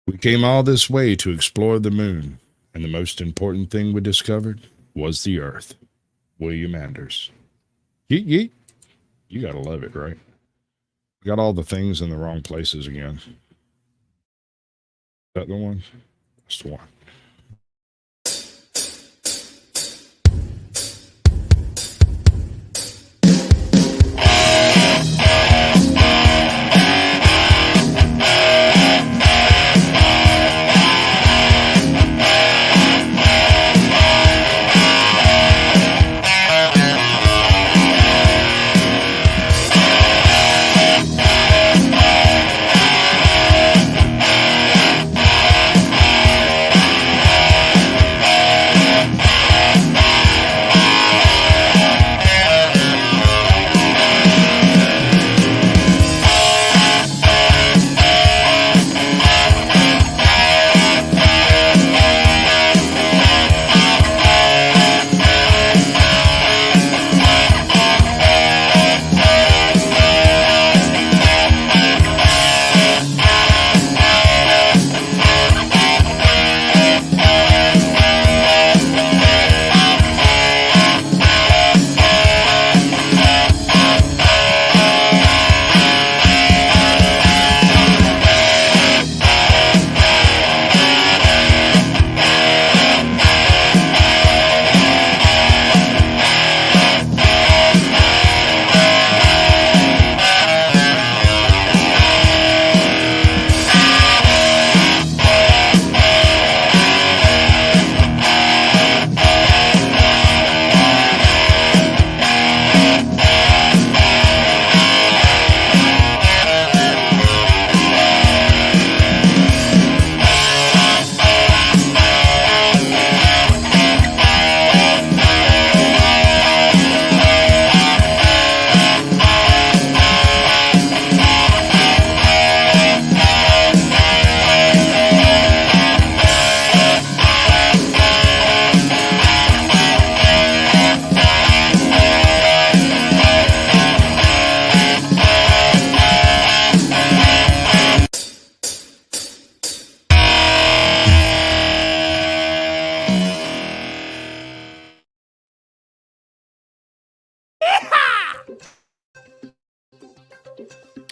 We came all this way to explore the moon, and the most important thing we discovered was the Earth. William Anders. Yeet yeet. You gotta love it, right? We got all the things in the wrong places again. Is that the one? That's the one.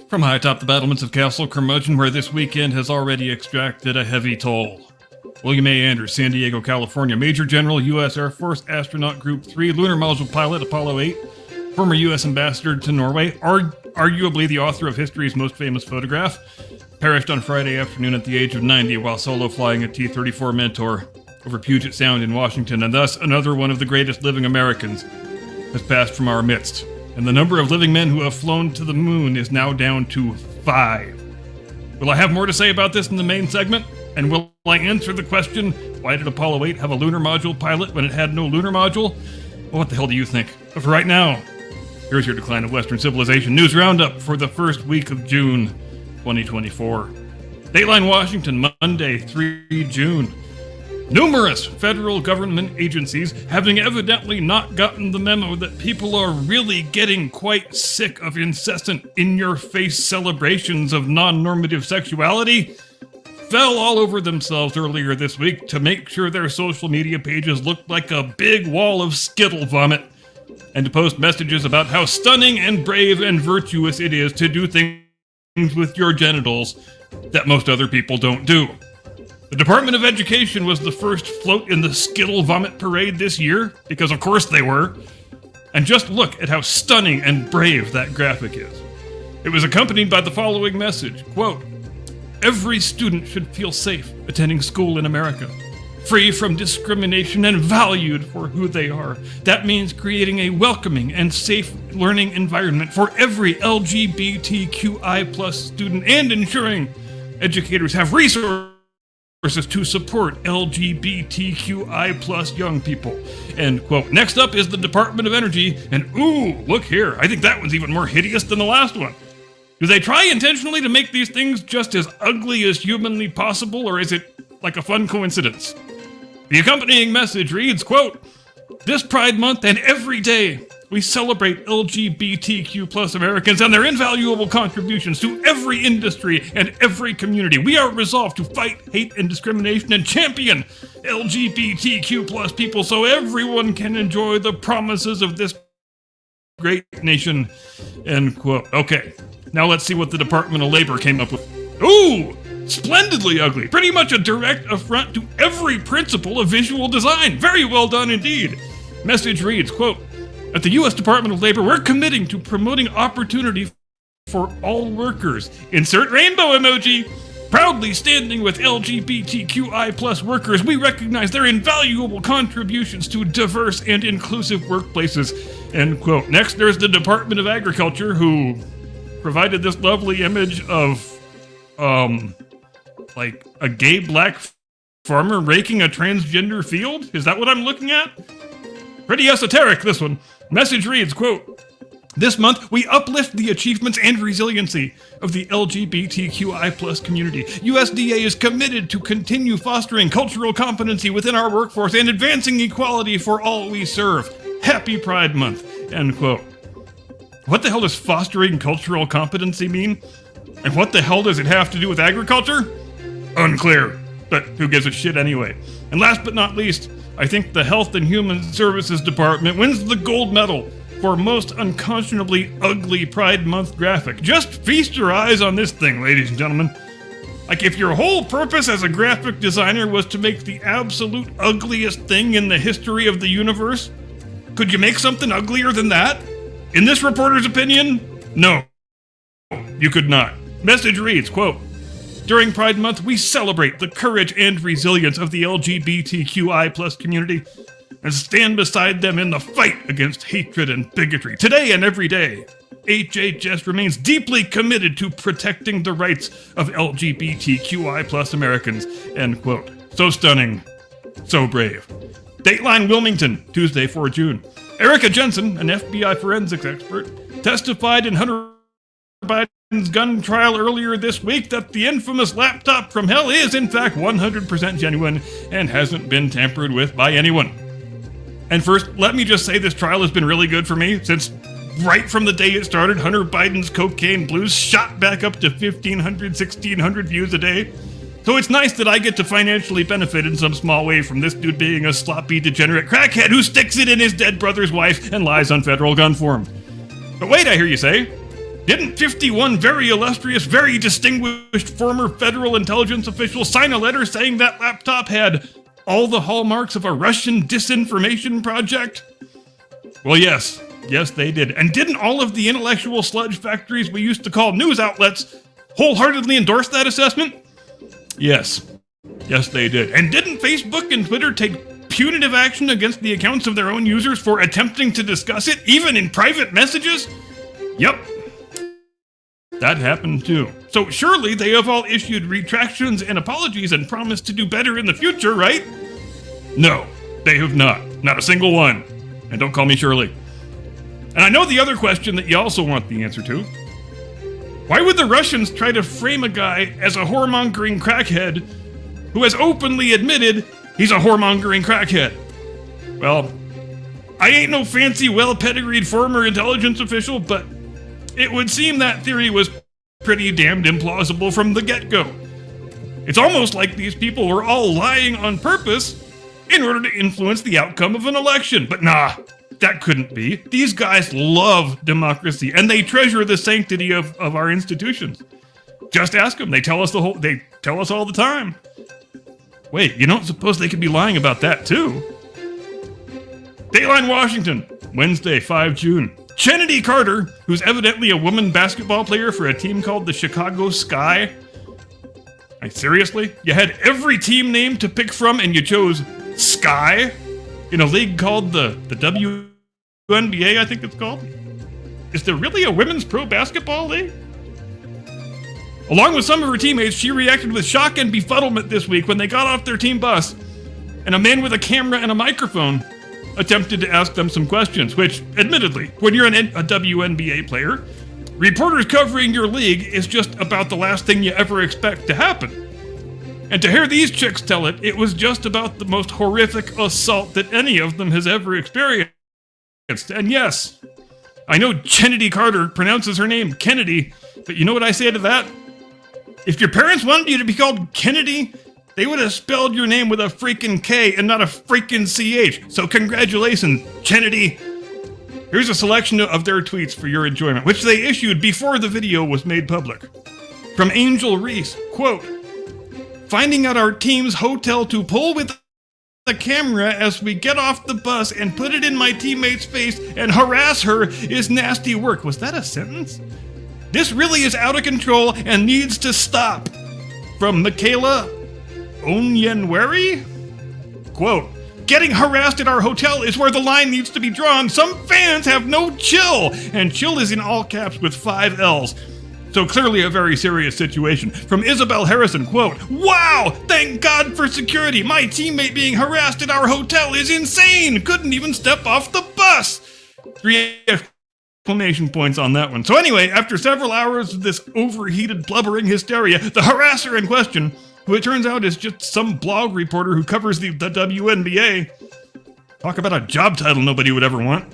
From high atop the battlements of Castle Curmudgeon, where this weekend has already extracted a heavy toll. William A. Anders, San Diego, California, Major General, U.S. Air Force, Astronaut Group 3, Lunar Module Pilot, Apollo 8, former U.S. Ambassador to Norway, arguably the author of history's most famous photograph, perished on Friday afternoon at the age of 90 while solo flying a T-34 Mentor over Puget Sound in Washington, and thus another one of the greatest living Americans has passed from our midst. And the number of living men who have flown to the moon is now down to 5. Will I have more to say about this in the main segment? And will I answer the question, why did Apollo 8 have a lunar module pilot when it had no lunar module? Well, what the hell do you think? But for right now, here's your Decline of Western Civilization news roundup for the first week of June 2024. Dateline Washington, Monday, 3 June. Numerous federal government agencies having evidently not gotten the memo that people are really getting quite sick of incessant in-your-face celebrations of non-normative sexuality fell all over themselves earlier this week to make sure their social media pages looked like a big wall of skittle vomit, and to post messages about how stunning and brave and virtuous it is to do things with your genitals that most other people don't do. The Department of Education was the first float in the Skittle Vomit Parade this year, because of course they were. And just look at how stunning and brave that graphic is. It was accompanied by the following message, quote, "Every student should feel safe attending school in America, free from discrimination and valued for who they are. That means creating a welcoming and safe learning environment for every LGBTQI+ student and ensuring educators have resources to support LGBTQI+ young people." End quote. Next up is the Department of Energy, and ooh, look here. I think that one's even more hideous than the last one. Do they try intentionally to make these things just as ugly as humanly possible, or is it like a fun coincidence? The accompanying message reads, quote, "This Pride Month and every day, we celebrate LGBTQ plus Americans and their invaluable contributions to every industry and every community. We are resolved to fight hate and discrimination and champion LGBTQ plus people so everyone can enjoy the promises of this great nation. End quote. Okay, now let's see what the Department of Labor came up with. Ooh! Splendidly ugly. Pretty much a direct affront to every principle of visual design. Very well done indeed. Message reads, quote, "At the U.S. Department of Labor, we're committing to promoting opportunity for all workers. Insert rainbow emoji. Proudly standing with LGBTQI plus workers, we recognize their invaluable contributions to diverse and inclusive workplaces." End quote. Next, there's the Department of Agriculture, who provided this lovely image of, like a gay black farmer raking a transgender field? Is that what I'm looking at? Pretty esoteric, this one. Message reads, quote, "This month, we uplift the achievements and resiliency of the LGBTQI plus community. USDA is committed to continue fostering cultural competency within our workforce and advancing equality for all we serve. Happy Pride Month." End quote. What the hell does fostering cultural competency mean? And what the hell does it have to do with agriculture? Unclear, but who gives a shit anyway? And last but not least, I think the Health and Human Services Department wins the gold medal for most unconscionably ugly Pride Month graphic. Just feast your eyes on this thing, ladies and gentlemen. Like, if your whole purpose as a graphic designer was to make the absolute ugliest thing in the history of the universe, could you make something uglier than that? In this reporter's opinion, no, you could not. Message reads, quote, "During Pride Month, we celebrate the courage and resilience of the LGBTQI plus community and stand beside them in the fight against hatred and bigotry. Today and every day, HHS remains deeply committed to protecting the rights of LGBTQI plus Americans." End quote. So stunning, so brave. Dateline Wilmington, Tuesday, 4 June. Erica Jensen, an FBI forensics expert, testified in Hunter Biden's gun trial earlier this week that the infamous laptop from hell is in fact 100% genuine and hasn't been tampered with by anyone. And first, let me just say this trial has been really good for me since right from the day it started, Hunter Biden's cocaine blues shot back up to 1,500, 1,600 views a day. So it's nice that I get to financially benefit in some small way from this dude being a sloppy, degenerate crackhead who sticks it in his dead brother's wife and lies on federal gun form. But wait, I hear you say, didn't 51 very illustrious, very distinguished former federal intelligence officials sign a letter saying that laptop had all the hallmarks of a Russian disinformation project? Well, yes, they did. And didn't all of the intellectual sludge factories we used to call news outlets wholeheartedly endorse that assessment? Yes, they did. And didn't Facebook and Twitter take punitive action against the accounts of their own users for attempting to discuss it, even in private messages? Yep, that happened too. So surely they have all issued retractions and apologies and promised to do better in the future, right? No, they have not. Not a single one. And don't call me Shirley. And I know the other question that you also want the answer to. Why would the Russians try to frame a guy as a whoremongering crackhead who has openly admitted he's a whoremongering crackhead? Well, I ain't no fancy, well-pedigreed former intelligence official, but it would seem that theory was pretty damned implausible from the get-go. It's almost like these people were all lying on purpose in order to influence the outcome of an election. But nah, that couldn't be. These guys love democracy, and they treasure the sanctity of our institutions. Just ask them. They tell us all the time. Wait, you don't suppose they could be lying about that too? Dateline Washington, Wednesday, 5 June. Chennedy Carter, who's evidently a woman basketball player for a team called the Chicago Sky. Like, seriously? You had every team name to pick from and you chose Sky? In a league called the WNBA, I think it's called? Is there really a women's pro basketball league? Along with some of her teammates, she reacted with shock and befuddlement this week when they got off their team bus and a man with a camera and a microphone attempted to ask them some questions, which, admittedly, when you're a WNBA player, reporters covering your league is just about the last thing you ever expect to happen. And to hear these chicks tell it, it was just about the most horrific assault that any of them has ever experienced. And yes, I know Kennedy Carter pronounces her name Kennedy, but you know what I say to that? If your parents wanted you to be called Kennedy, they would have spelled your name with a freaking K and not a freaking CH. So congratulations, Kennedy. Here's a selection of their tweets for your enjoyment, which they issued before the video was made public. From Angel Reese, quote, "Finding out our team's hotel to pull with the camera as we get off the bus and put it in my teammate's face and harass her is nasty work." Was that a sentence? "This really is out of control and needs to stop." From Michaela Onyenweri, quote, "Getting harassed at our hotel is where the line needs to be drawn. Some fans have no chill." And chill is in all caps with 5 L's. So clearly a very serious situation. From Isabel Harrison, quote, "Wow, thank God for security. My teammate being harassed at our hotel is insane. Couldn't even step off the bus." 3 exclamation points on that one. So anyway, after several hours of this overheated blubbering hysteria, the harasser in question, who it turns out is just some blog reporter who covers the WNBA, talk about a job title nobody would ever want.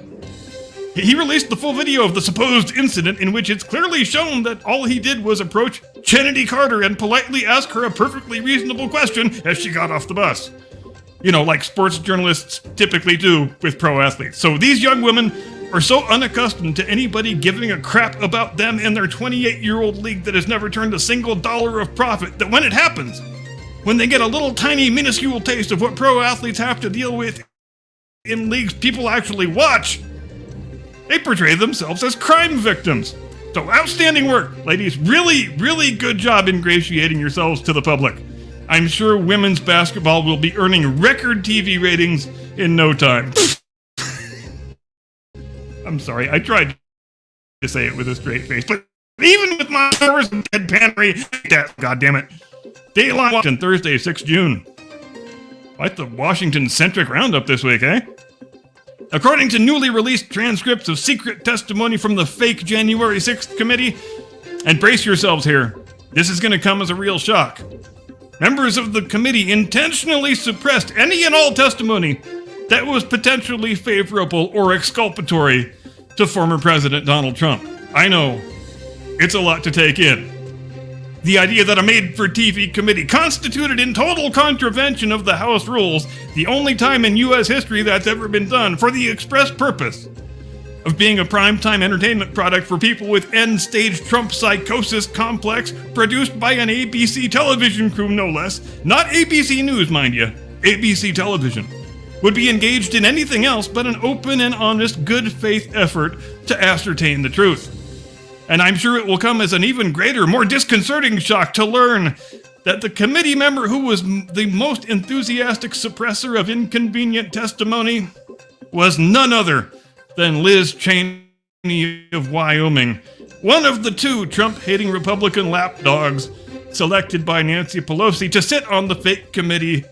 He released the full video of the supposed incident in which it's clearly shown that all he did was approach Kennedy Carter and politely ask her a perfectly reasonable question as she got off the bus. You know, like sports journalists typically do with pro athletes. So these young women are so unaccustomed to anybody giving a crap about them and their 28-year-old league that has never turned a single dollar of profit that when it happens, when they get a little tiny minuscule taste of what pro athletes have to deal with in leagues people actually watch, they portray themselves as crime victims. So outstanding work, ladies. Really, really good job ingratiating yourselves to the public. I'm sure women's basketball will be earning record TV ratings in no time. I'm sorry, I tried to say it with a straight face, but even with my nervous deadpannery, goddammit. Dateline Washington, Thursday, 6 June. Quite the Washington-centric roundup this week, eh? According to newly released transcripts of secret testimony from the fake January 6th committee, and brace yourselves here, this is going to come as a real shock. Members of the committee intentionally suppressed any and all testimony that was potentially favorable or exculpatory to former President Donald Trump. I know, it's a lot to take in. The idea that a made-for-TV committee constituted in total contravention of the House rules, the only time in U.S. history that's ever been done, for the express purpose of being a primetime entertainment product for people with end-stage Trump psychosis complex, produced by an ABC television crew, no less. Not ABC News, mind you. ABC Television would be engaged in anything else but an open and honest, good-faith effort to ascertain the truth. And I'm sure it will come as an even greater, more disconcerting shock to learn that the committee member who was the most enthusiastic suppressor of inconvenient testimony was none other than Liz Cheney of Wyoming, one of the 2 Trump-hating Republican lapdogs selected by Nancy Pelosi to sit on the fake committee,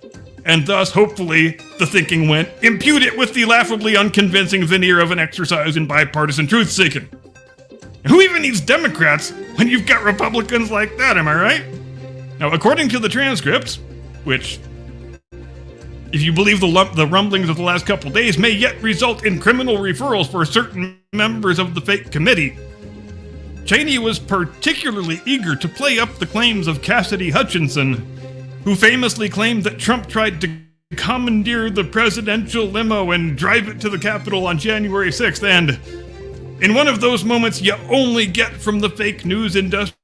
and thus, hopefully, the thinking went, impute it with the laughably unconvincing veneer of an exercise in bipartisan truth-seeking. Who even needs Democrats when you've got Republicans like that, am I right? Now, according to the transcripts, which, if you believe the rumblings of the last couple days, may yet result in criminal referrals for certain members of the fake committee, Cheney was particularly eager to play up the claims of Cassidy Hutchinson, who famously claimed that Trump tried to commandeer the presidential limo and drive it to the Capitol on January 6th, and in one of those moments you only get from the fake news industrial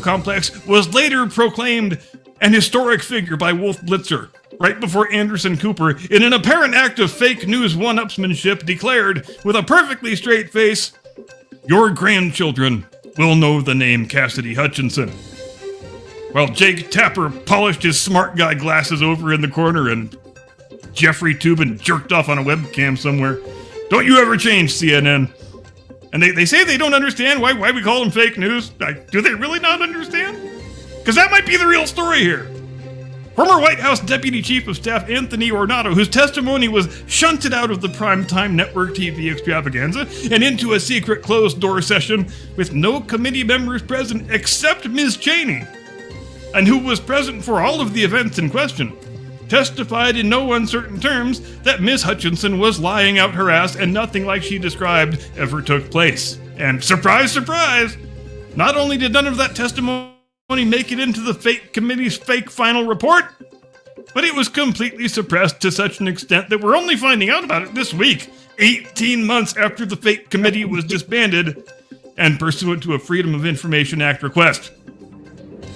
complex, was later proclaimed an historic figure by Wolf Blitzer, right before Anderson Cooper, in an apparent act of fake news one-upsmanship, declared, with a perfectly straight face, "Your grandchildren will know the name Cassidy Hutchinson." While Jake Tapper polished his smart guy glasses over in the corner and Jeffrey Toobin jerked off on a webcam somewhere. Don't you ever change, CNN. And they say they don't understand why we call them fake news. Do they really not understand? Because that might be the real story here. Former White House Deputy Chief of Staff Anthony Ornato, whose testimony was shunted out of the primetime network TV extravaganza and into a secret closed-door session with no committee members present except Ms. Cheney, and who was present for all of the events in question, testified in no uncertain terms that Miss Hutchinson was lying out her ass and nothing like she described ever took place. And surprise, surprise, not only did none of that testimony make it into the fake committee's fake final report, but it was completely suppressed to such an extent that we're only finding out about it this week, 18 months after the fake committee was disbanded and pursuant to a Freedom of Information Act request.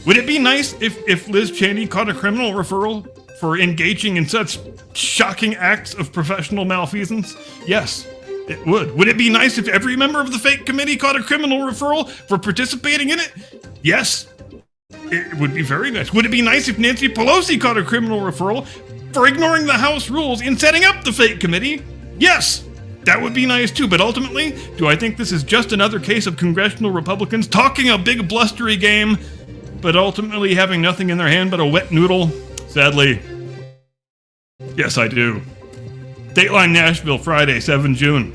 Would it be nice if Liz Cheney caught a criminal referral for engaging in such shocking acts of professional malfeasance? Yes, it would. Would it be nice if every member of the fake committee caught a criminal referral for participating in it? Yes, it would be very nice. Would it be nice if Nancy Pelosi caught a criminal referral for ignoring the House rules in setting up the fake committee? Yes, that would be nice too. But ultimately, do I think this is just another case of congressional Republicans talking a big blustery game, but ultimately having nothing in their hand but a wet noodle? Sadly, yes, I do. Dateline Nashville, Friday, 7 June.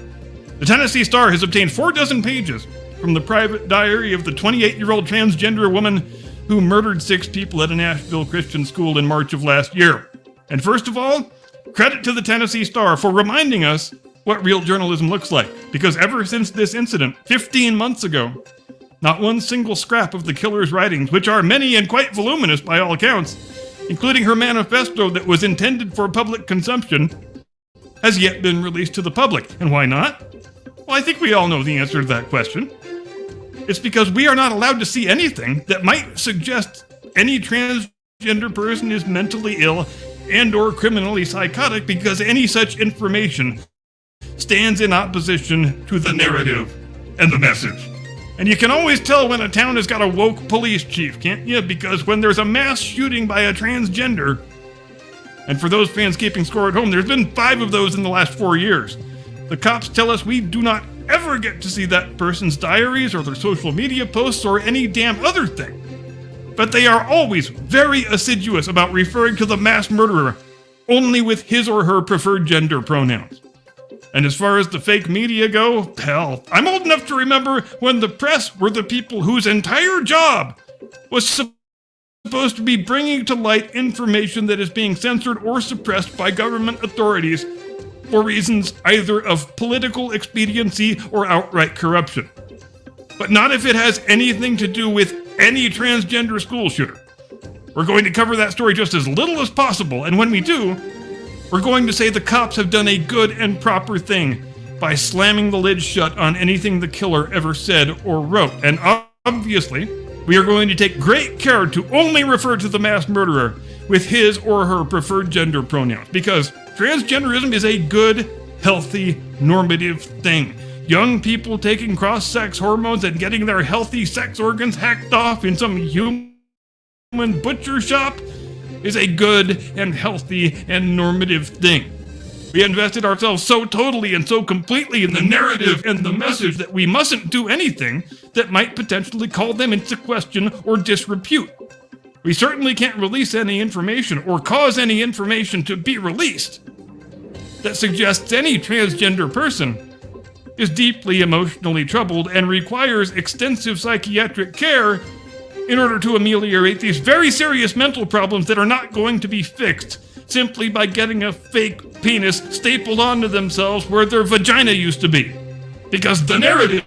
The Tennessee Star has obtained 46 pages from the private diary of the 28-year-old transgender woman who murdered 6 people at a Nashville Christian school in March of last year. And first of all, credit to the Tennessee Star for reminding us what real journalism looks like. Because ever since this incident, 15 months ago, not one single scrap of the killer's writings, which are many and quite voluminous by all accounts, including her manifesto that was intended for public consumption, has yet been released to the public. And why not? Well, I think we all know the answer to that question. It's because we are not allowed to see anything that might suggest any transgender person is mentally ill and or criminally psychotic, because any such information stands in opposition to the narrative and the message. And you can always tell when a town has got a woke police chief, can't you? Because when there's a mass shooting by a transgender, and for those fans keeping score at home, there's been 5 of those in the last 4 years. The cops tell us we do not ever get to see that person's diaries or their social media posts or any damn other thing. But they are always very assiduous about referring to the mass murderer only with his or her preferred gender pronouns. And as far as the fake media go, hell, I'm old enough to remember when the press were the people whose entire job was supposed to be bringing to light information that is being censored or suppressed by government authorities for reasons either of political expediency or outright corruption. But not if it has anything to do with any transgender school shooter. We're going to cover that story just as little as possible, and when we do, we're going to say the cops have done a good and proper thing by slamming the lid shut on anything the killer ever said or wrote. And obviously, we are going to take great care to only refer to the mass murderer with his or her preferred gender pronouns, because transgenderism is a good, healthy, normative thing. Young people taking cross-sex hormones and getting their healthy sex organs hacked off in some human butcher shop is a good and healthy and normative thing. We invested ourselves so totally and so completely in the narrative and the message that we mustn't do anything that might potentially call them into question or disrepute. We certainly can't release any information or cause any information to be released that suggests any transgender person is deeply emotionally troubled and requires extensive psychiatric care in order to ameliorate these very serious mental problems that are not going to be fixed simply by getting a fake penis stapled onto themselves where their vagina used to be. Because the narrative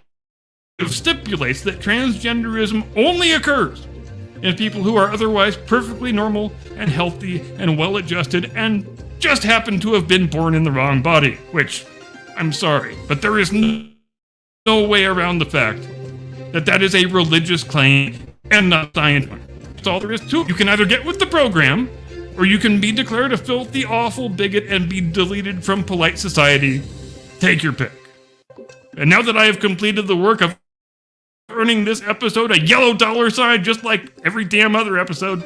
stipulates that transgenderism only occurs in people who are otherwise perfectly normal and healthy and well-adjusted and just happen to have been born in the wrong body, which, I'm sorry, but there is no way around the fact that that is a religious claim and not scientific. That's all there is to it. You can either get with the program, or you can be declared a filthy, awful bigot and be deleted from polite society. Take your pick. And now that I have completed the work of earning this episode a yellow dollar sign, just like every damn other episode,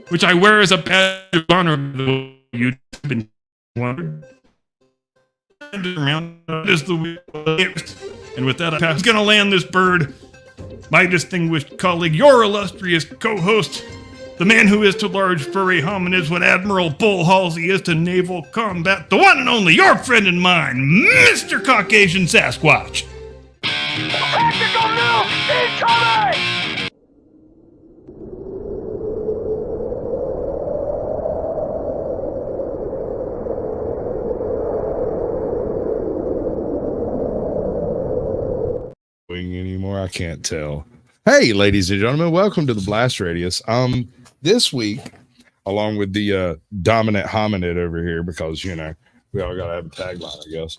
which I wear as a badge of honor, you've been wondering. And with that, I'm going to land this bird. My distinguished colleague, your illustrious co-host, the man who is to large furry hominids what Admiral Bull Halsey is to naval combat, the one and only, your friend and mine, Mr. Caucasian Sasquatch. Tactical nuke incoming! I can't tell. Hey, ladies and gentlemen, welcome to the Blast Radius. This week, along with the dominant hominid over here, because we all gotta have a tagline, I guess.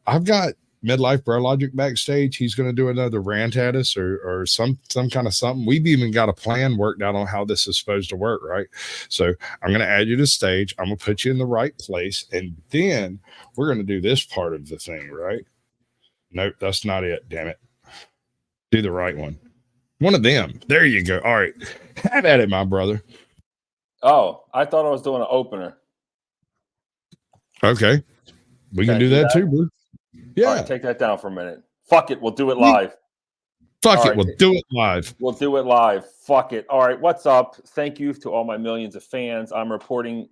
I've got Midlife Bro Logic backstage. He's gonna do another rant at us or some kind of something. We've even got a plan worked out on how this is supposed to work, right? So I'm gonna add you to stage, I'm gonna put you in the right place, and then we're gonna do this part of the thing, right? Nope, that's not it, damn it. Do the right one. One of them. There you go. All right. Have at it, my brother. Oh, I thought I was doing an opener. Okay. We can do that too, bro. Yeah. All right, take that down for a minute. Fuck it. We'll do it live. Fuck it. We'll do it live. We'll do it live. Fuck it. All right. What's up? Thank you to all my millions of fans. I'm reporting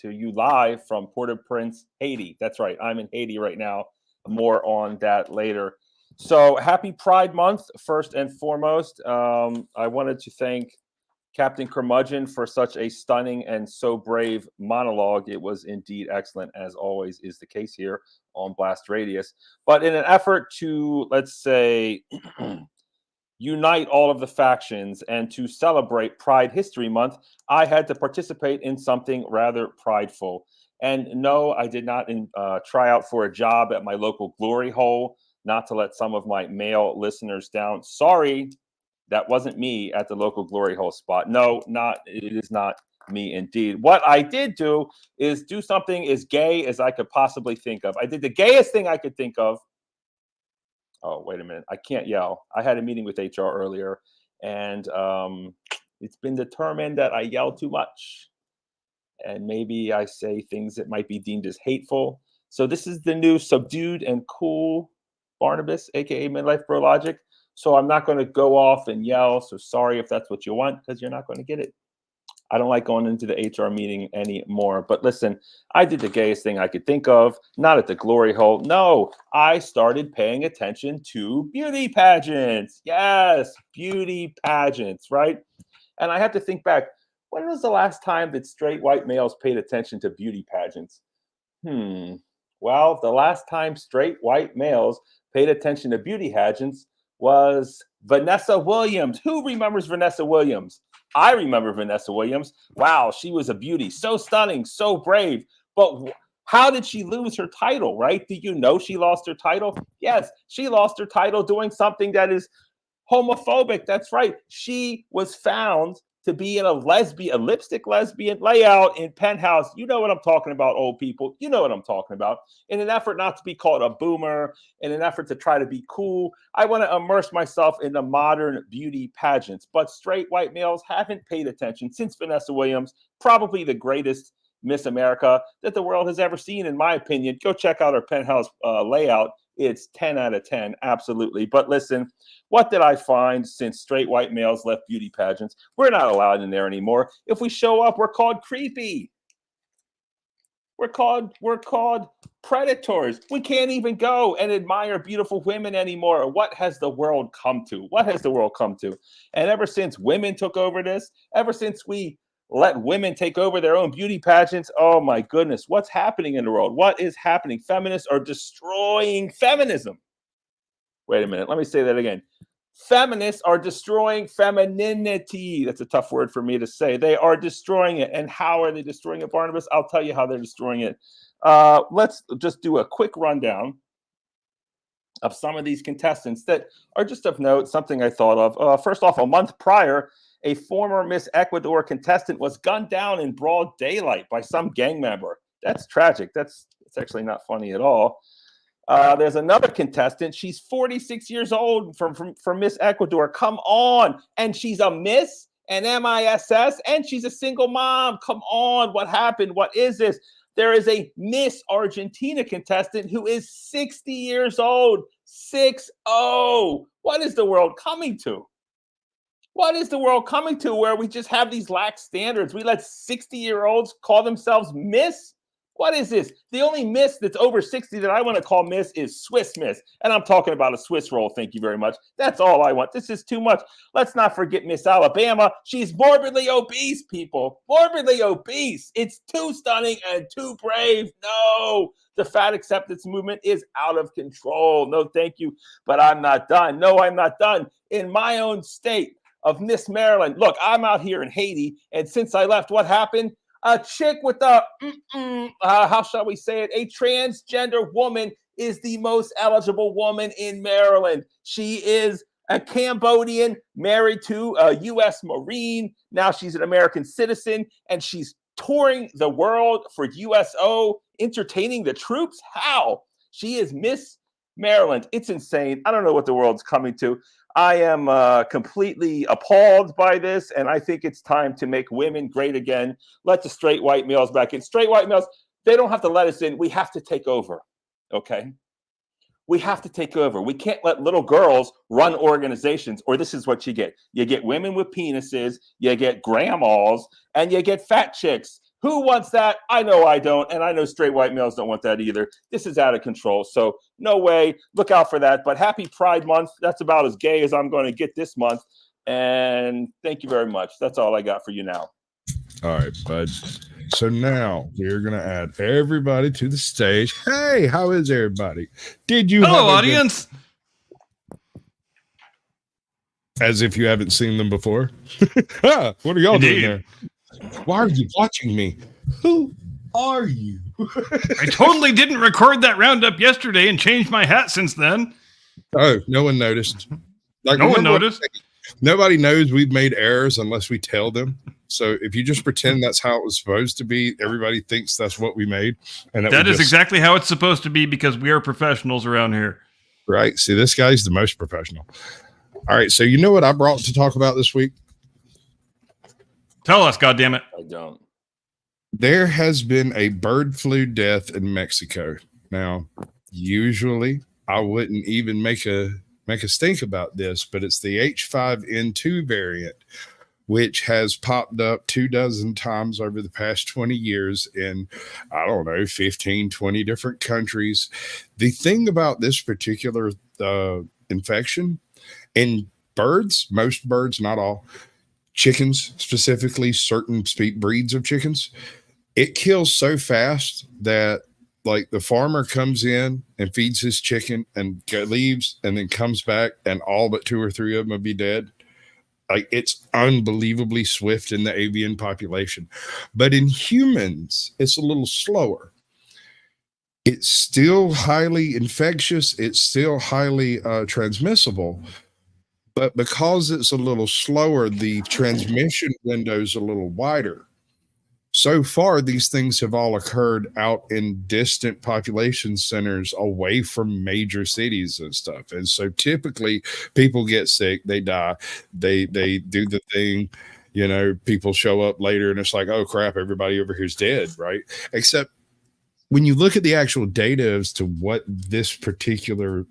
to you live from Port-au-Prince, Haiti. That's right. I'm in Haiti right now. More on that later. So happy Pride Month, first and foremost. I wanted to thank Captain Curmudgeon for such a stunning and so brave monologue. It was indeed excellent, as always is the case here on Blast Radius. But in an effort to, let's say, unite all of the factions and to celebrate Pride History Month, I had to participate in something rather prideful. And no, I did not try out for a job at my local glory hole. Not to let some of my male listeners down. Sorry, that wasn't me at the local glory hole spot. No, it is not me indeed. What I did do is do something as gay as I could possibly think of. I did the gayest thing I could think of. Oh, wait a minute. I can't yell. I had a meeting with HR earlier, and it's been determined that I yell too much. And maybe I say things that might be deemed as hateful. So this is the new subdued and cool Barnabas, aka Midlife Bro Logic. So I'm not going to go off and yell. So sorry if that's what you want, because you're not going to get it. I don't like going into the HR meeting anymore. But listen, I did the gayest thing I could think of. Not at the glory hole. No, I started paying attention to beauty pageants. Yes, beauty pageants, right? And I have to think back. When was the last time that straight white males paid attention to beauty pageants? Well, the last time straight white males paid attention to beauty pageants was Vanessa Williams. Who remembers Vanessa Williams? I remember Vanessa Williams. Wow, she was a beauty. So stunning, so brave. But how did she lose her title, right? Do you know she lost her title? Yes, she lost her title doing something that is homophobic. That's right. She was found to be in a lipstick lesbian layout in Penthouse. You know what I'm talking about, old people. You know what I'm talking about. In an effort not to be called a boomer, in an effort to try to be cool, I want to immerse myself in the modern beauty pageants. But straight white males haven't paid attention since Vanessa Williams, probably the greatest Miss America that the world has ever seen, in my opinion. Go check out her Penthouse layout. It's 10 out of 10, absolutely. But listen, what did I find since straight white males left beauty pageants? We're not allowed in there anymore. If we show up, we're called creepy. We're called predators. We can't even go and admire beautiful women anymore. What has the world come to? What has the world come to? And ever since women took over this, ever since we let women take over their own beauty pageants, oh my goodness, what's happening in the world? What is happening? Feminists are destroying feminism. Wait a minute, let me say that again. Feminists are destroying femininity. That's a tough word for me to say. They are destroying it. And how are they destroying it, Barnabas? I'll tell you how they're destroying it. Let's just do a quick rundown of some of these contestants that are just of note, something I thought of. First off, a month prior, a former Miss Ecuador contestant was gunned down in broad daylight by some gang member. That's tragic. That's actually not funny at all. There's another contestant. She's 46 years old from Miss Ecuador. Come on. And she's a Miss and MISS, and she's a single mom. Come on. What happened? What is this? There is a Miss Argentina contestant who is 60 years old. 6-0. What is the world coming to? What is the world coming to where we just have these lax standards? We let 60-year-olds call themselves Miss? What is this? The only Miss that's over 60 that I want to call Miss is Swiss Miss. And I'm talking about a Swiss roll. Thank you very much. That's all I want. This is too much. Let's not forget Miss Alabama. She's morbidly obese, people. Morbidly obese. It's too stunning and too brave. No, the fat acceptance movement is out of control. No, thank you. But I'm not done. No, I'm not done. In my own state of Miss Maryland, look, I'm out here in Haiti. And since I left, what happened? A chick with a, how shall we say it? A transgender woman is the most eligible woman in Maryland. She is a Cambodian married to a U.S. Marine. Now she's an American citizen, and she's touring the world for USO, entertaining the troops. How? She is Miss Maryland. It's insane. I don't know what the world's coming to. I am completely appalled by this, and I think it's time to make women great again. Let the straight white males back in. Straight white males, they don't have to let us in. We have to take over, okay? We have to take over. We can't let little girls run organizations, or this is what you get. You get women with penises, you get grandmas, and you get fat chicks. Who wants that? I know I don't, and I know straight white males don't want that either. This is out of control, so no way. Look out for that. But happy Pride Month. That's about as gay as I'm going to get this month, and thank you very much. That's all I got for you now. All right, bud. So now we're going to add everybody to the stage. Hey, how is everybody? Did you Hello, have a audience. as if you haven't seen them before? What are y'all doing there? Why are you watching me? Who are you? I totally didn't record that roundup yesterday and changed my hat since then. Oh, no one noticed. Like, No one remember what noticed. nobody knows we've made errors unless we tell them. So if you just pretend that's how it was supposed to be, everybody thinks that's what we made. And That is exactly how it's supposed to be because we are professionals around here. right. See, this guy's the most professional. All right. So you know what I brought to talk about this week? Tell us, goddammit. I don't. There has been a bird flu death in Mexico. Now, usually I wouldn't even make a stink about this, but it's the H5N2 variant, which has popped up 24 times over the past 20 years in, I don't know, 15, 20 different countries. The thing about this particular infection in birds, most birds, not all, chickens, specifically certain breeds of chickens, it kills so fast that like the farmer comes in and feeds his chicken and leaves and then comes back and all but 2 or 3 of them will be dead. Like, it's unbelievably swift in the avian population. But in humans, it's a little slower. It's still highly infectious. It's still highly transmissible. But because it's a little slower, the transmission window is a little wider. So far, these things have all occurred out in distant population centers away from major cities and stuff. And so typically people get sick, they die, they do the thing, you know, people show up later and it's like, oh crap, everybody over here's dead, right? Except when you look at the actual data as to what this particular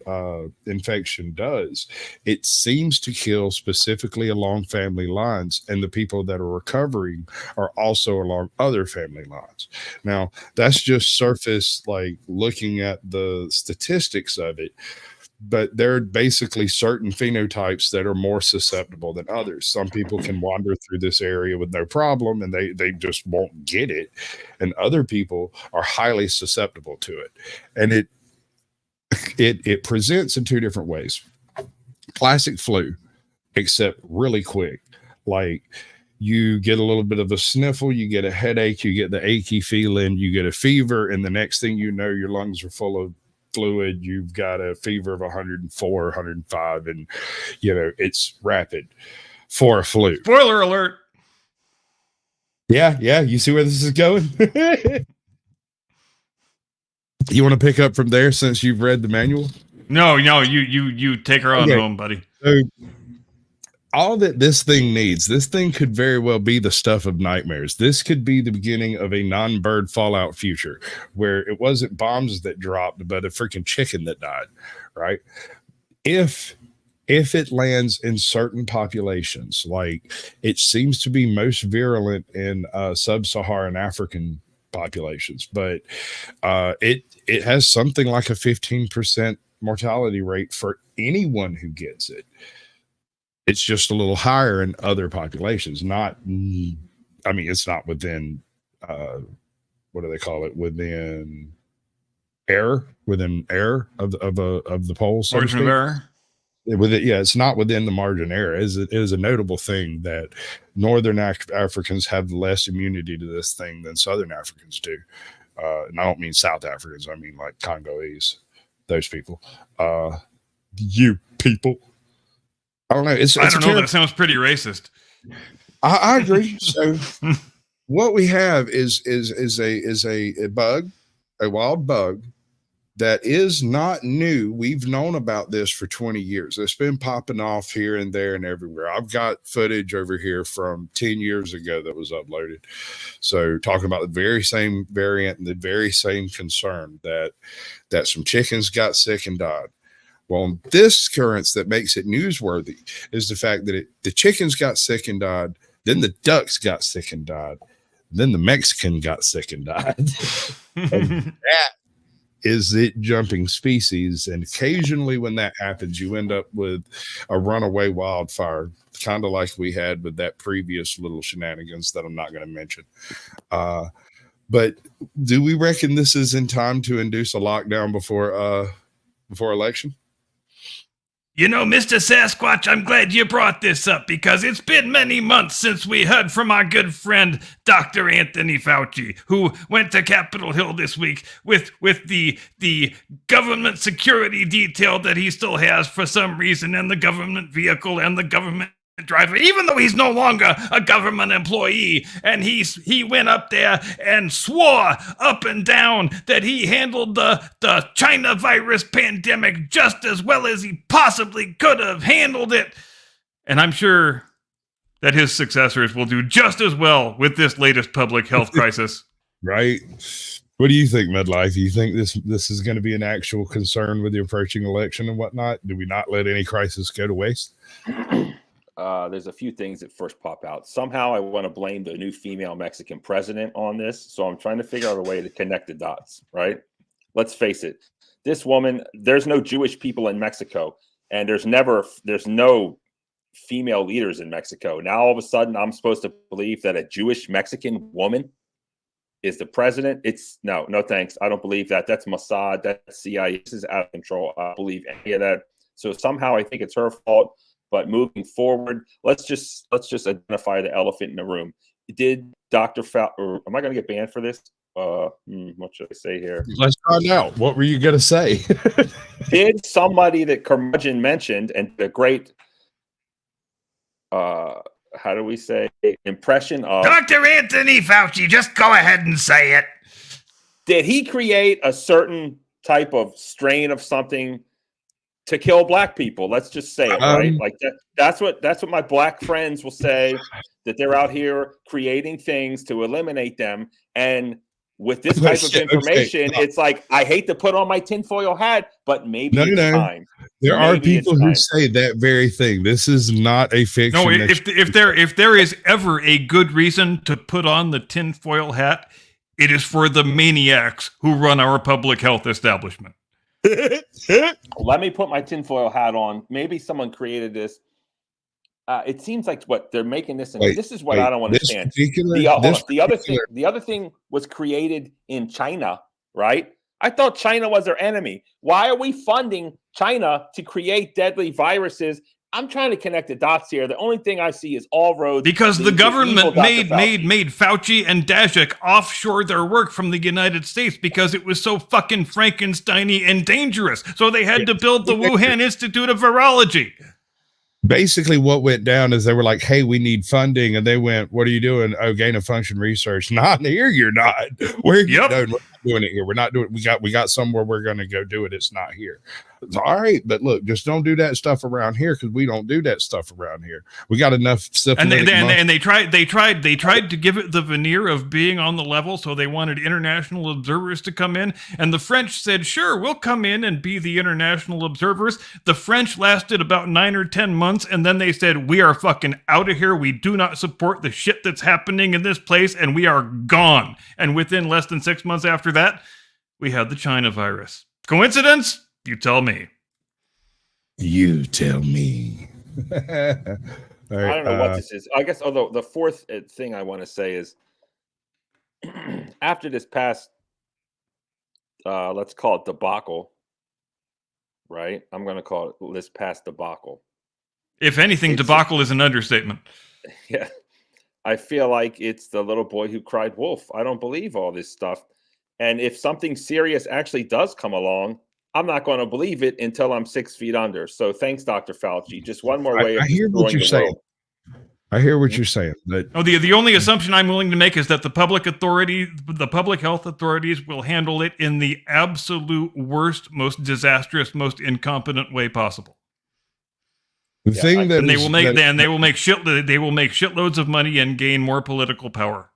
infection does, it seems to kill specifically along family lines, and the people that are recovering are also along other family lines. Now, that's just surface, like looking at the statistics of it, but there are basically certain phenotypes that are more susceptible than others. Some people can wander through this area with no problem and they just won't get it. And other people are highly susceptible to it. And it presents in 2 different ways. Classic flu, except really quick. Like, you get a little bit of a sniffle, you get a headache, you get the achy feeling, you get a fever, and the next thing you know, your lungs are full of fluid, you've got a fever of 104, 105, and you know, it's rapid for a flu. Spoiler alert. Yeah, you see where this is going? You want to pick up from there since you've read the manual? No, you take her on home, buddy. So all that this thing needs, this thing could very well be the stuff of nightmares. This could be the beginning of a non-bird fallout future where it wasn't bombs that dropped, but a freaking chicken that died, right? If it lands in certain populations, like it seems to be most virulent in sub-Saharan African populations, but it has something like a 15% mortality rate for anyone who gets it. It's just a little higher in other populations. It's not within what do they call it? Within error of the poll. So Margin of error. It's not within the margin of error. It is a notable thing that Northern Africans have less immunity to this thing than Southern Africans do. And I don't mean South Africans. I mean like Congolese, those people. You people. I don't know. I don't know. That sounds pretty racist. I agree. So what we have is a bug, a wild bug that is not new. We've known about this for 20 years. It's been popping off here and there and everywhere. I've got footage over here from 10 years ago that was uploaded. So talking about the very same variant and the very same concern that some chickens got sick and died. Well, this occurrence that makes it newsworthy is the fact that the chickens got sick and died, then the ducks got sick and died, then the Mexican got sick and died. And that is it jumping species. And occasionally when that happens, you end up with a runaway wildfire, kind of like we had with that previous little shenanigans that I'm not going to mention. But do we reckon this is in time to induce a lockdown before election? You know, Mr. Sasquatch, I'm glad you brought this up because it's been many months since we heard from our good friend, Dr. Anthony Fauci, who went to Capitol Hill this week with the government security detail that he still has for some reason, and the government vehicle and the government driver, even though he's no longer a government employee. And he went up there and swore up and down that he handled the China virus pandemic just as well as he possibly could have handled it. And I'm sure that his successors will do just as well with this latest public health crisis. Right. What do you think, Midlife? Do you think this is going to be an actual concern with the approaching election and whatnot? Do we not let any crisis go to waste? There's a few things that first pop out. Somehow I want to blame the new female Mexican president on this. So I'm trying to figure out a way to connect the dots, right? Let's face it. This woman, there's no Jewish people in Mexico, and there's no female leaders in Mexico. Now, all of a sudden, I'm supposed to believe that a Jewish Mexican woman is the president. No, thanks. I don't believe that. That's Mossad. That's CIA. This is out of control. I don't believe any of that. So somehow I think it's her fault. But moving forward, let's just identify the elephant in the room. Did Dr. Fauci, am I going to get banned for this? What should I say here? Let's find out. What were you going to say? Did somebody that Curmudgeon mentioned, and the great, how do we say, impression of Dr. Anthony Fauci, just go ahead and say it. Did he create a certain type of strain of something to kill black people? Let's just say it, right? Like that's what my black friends will say, that they're out here creating things to eliminate them. And with this type of information, it's like, I hate to put on my tinfoil hat, but maybe it's time. There are people who say that very thing. This is not a fiction. No, if there is ever a good reason to put on the tinfoil hat, it is for the maniacs who run our public health establishment. Let me put my tinfoil hat on. Maybe someone created this. It seems like what they're making this, and this is what I don't understand. The other thing was created in China, right? I thought China was our enemy. Why are we funding China to create deadly viruses? I'm trying to connect the dots here. The only thing I see is all roads. Because the government made Fauci and Daszak offshore their work from the United States because it was so fucking Frankenstein-y and dangerous. So they had to build the Wuhan Institute of Virology. Basically, what went down is they were like, hey, we need funding. And they went, what are you doing? Oh, gain of function research. Not here, you're not. Where are you doing? doing it here. We're not doing. We got somewhere we're going to go do it. It's not here. It's all right, but look, just don't do that stuff around here because we don't do that stuff around here. We got enough syphilitic And they tried to give it the veneer of being on the level, so they wanted international observers to come in, and the French said, "Sure, we'll come in and be the international observers." The French lasted about 9 or 10 months, and then they said, "We are fucking out of here. We do not support the shit that's happening in this place, and we are gone." And within less than 6 months after that, we had the China virus. Coincidence? You tell me. You tell me. All right, I don't know what this is. I guess, although the fourth thing I want to say is after this past, let's call it debacle, right? I'm going to call it this past debacle. If anything, debacle is an understatement. Yeah. I feel like it's the little boy who cried wolf. I don't believe all this stuff. And if something serious actually does come along, I'm not going to believe it until I'm 6 feet under. So thanks, Dr. Fauci. Just one more way of I hear what you're saying. I hear what you're saying. But the only assumption I'm willing to make is that the public health authorities will handle it in the absolute worst, most disastrous, most incompetent way possible. The thing that they will make shitloads of money and gain more political power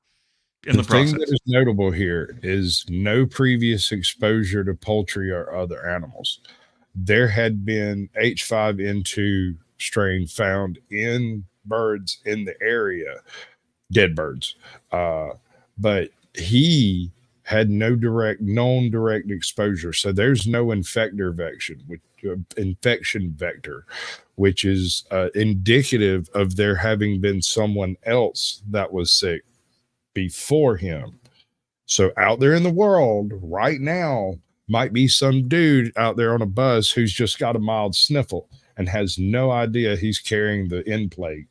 in the process. The thing that is notable here is no previous exposure to poultry or other animals. There had been H5N2 strain found in birds in the area, dead birds, but he had no known direct exposure. So there's no infection vector, which is indicative of there having been someone else that was sick before him. So out there in the world right now might be some dude out there on a bus who's just got a mild sniffle and has no idea he's carrying the N plague.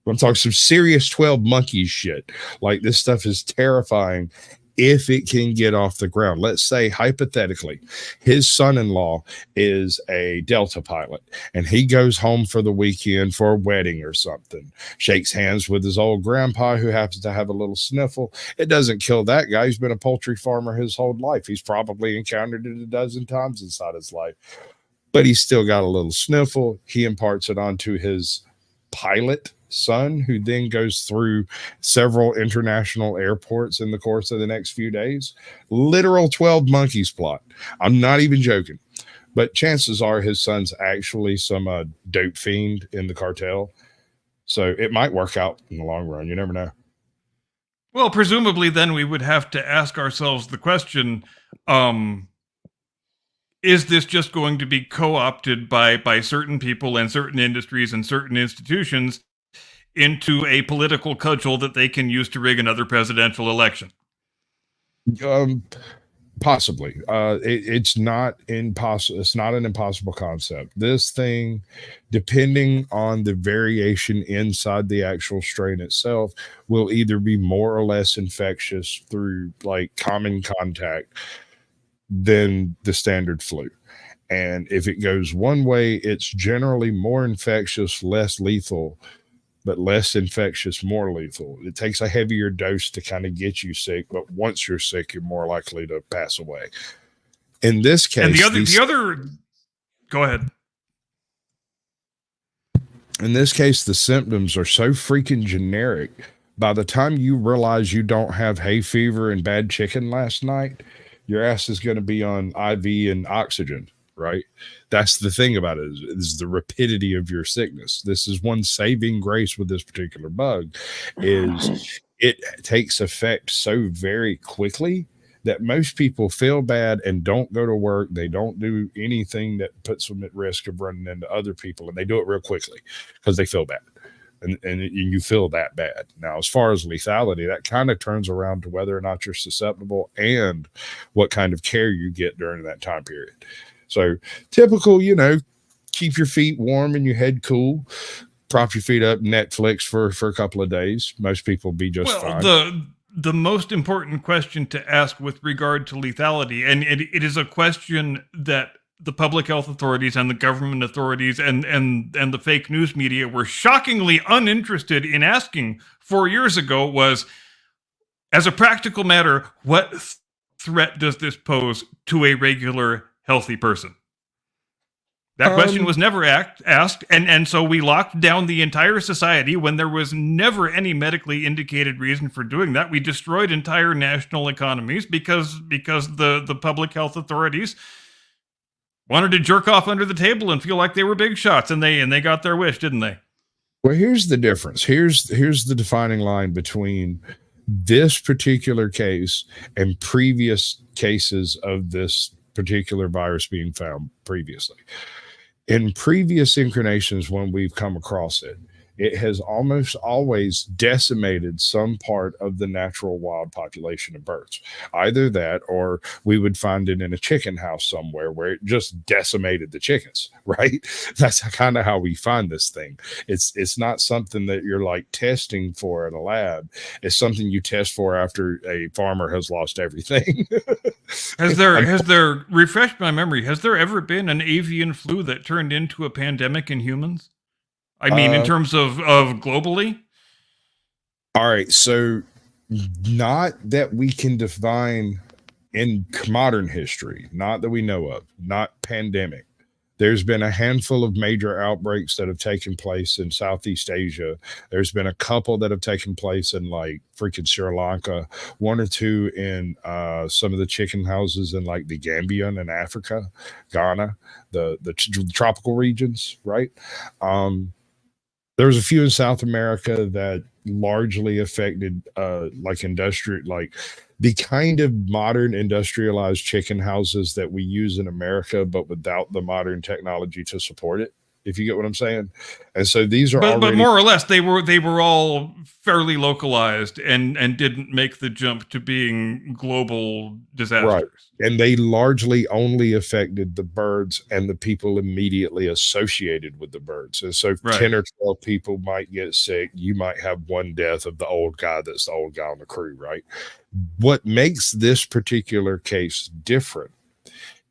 I'm talking some serious 12 monkeys shit. Like, this stuff is terrifying if it can get off the ground. Let's say, hypothetically, his son-in-law is a Delta pilot and he goes home for the weekend for a wedding or something, shakes hands with his old grandpa who happens to have a little sniffle. It doesn't kill that guy. He's been a poultry farmer his whole life. He's probably encountered it a dozen times inside his life, but he's still got a little sniffle. He imparts it onto his pilot son, who then goes through several international airports in the course of the next few days. Literal 12 monkeys plot. I'm not even joking. But chances are his son's actually some dope fiend in the cartel. So it might work out in the long run. You never know. Well, presumably then we would have to ask ourselves the question, is this just going to be co-opted by certain people and certain industries and certain institutions into a political cudgel that they can use to rig another presidential election? Possibly. It's not impossible. It's not an impossible concept. This thing, depending on the variation inside the actual strain itself, will either be more or less infectious through like common contact than the standard flu. And if it goes one way, it's generally more infectious, less lethal, but less infectious, more lethal. It takes a heavier dose to kind of get you sick, but once you're sick, you're more likely to pass away. In this case, and go ahead. In this case, the symptoms are so freaking generic. By the time you realize you don't have hay fever and bad chicken last night, your ass is going to be on IV and oxygen. Right? That's the thing about it, is the rapidity of your sickness. This is one saving grace with this particular bug, is it takes effect so very quickly that most people feel bad and don't go to work. They don't do anything that puts them at risk of running into other people, and they do it real quickly because they feel bad. And you feel that bad. Now, as far as lethality, that kind of turns around to whether or not you're susceptible and what kind of care you get during that time period. So typical, keep your feet warm and your head cool, prop your feet up, Netflix for a couple of days. Most people be just fine. The most important question to ask with regard to lethality, and it is a question that the public health authorities and the government authorities and the fake news media were shockingly uninterested in asking 4 years ago, was, as a practical matter, what threat does this pose to a regular, healthy person? That question was never asked, and so we locked down the entire society when there was never any medically indicated reason for doing that. We destroyed entire national economies because the public health authorities wanted to jerk off under the table and feel like they were big shots, and they got their wish, didn't they? Well, here's the difference. Here's the defining line between this particular case and previous cases of this particular virus being found previously. In previous incarnations, when we've come across it, it has almost always decimated some part of the natural wild population of birds. Either that, or we would find it in a chicken house somewhere where it just decimated the chickens, right? That's kind of how we find this thing. It's not something that you're like testing for at a lab. It's something you test for after a farmer has lost everything. Has there, refresh my memory, has there ever been an avian flu that turned into a pandemic in humans? I mean, in terms of globally? All right. So not that we can define in modern history, not that we know of, not pandemic. There's been a handful of major outbreaks that have taken place in Southeast Asia. There's been a couple that have taken place in like freaking Sri Lanka, one or two in some of the chicken houses in like the Gambian in Africa, Ghana, the tropical regions, right? There was a few in South America that largely affected like industrial, like the kind of modern industrialized chicken houses that we use in America, but without the modern technology to support it, if you get what I'm saying. And so these are but more or less they were all fairly localized and didn't make the jump to being global disasters. Right. And they largely only affected the birds and the people immediately associated with the birds. And so 10 or 12 people might get sick. You might have one death of the old guy that's the old guy on the crew, right? What makes this particular case different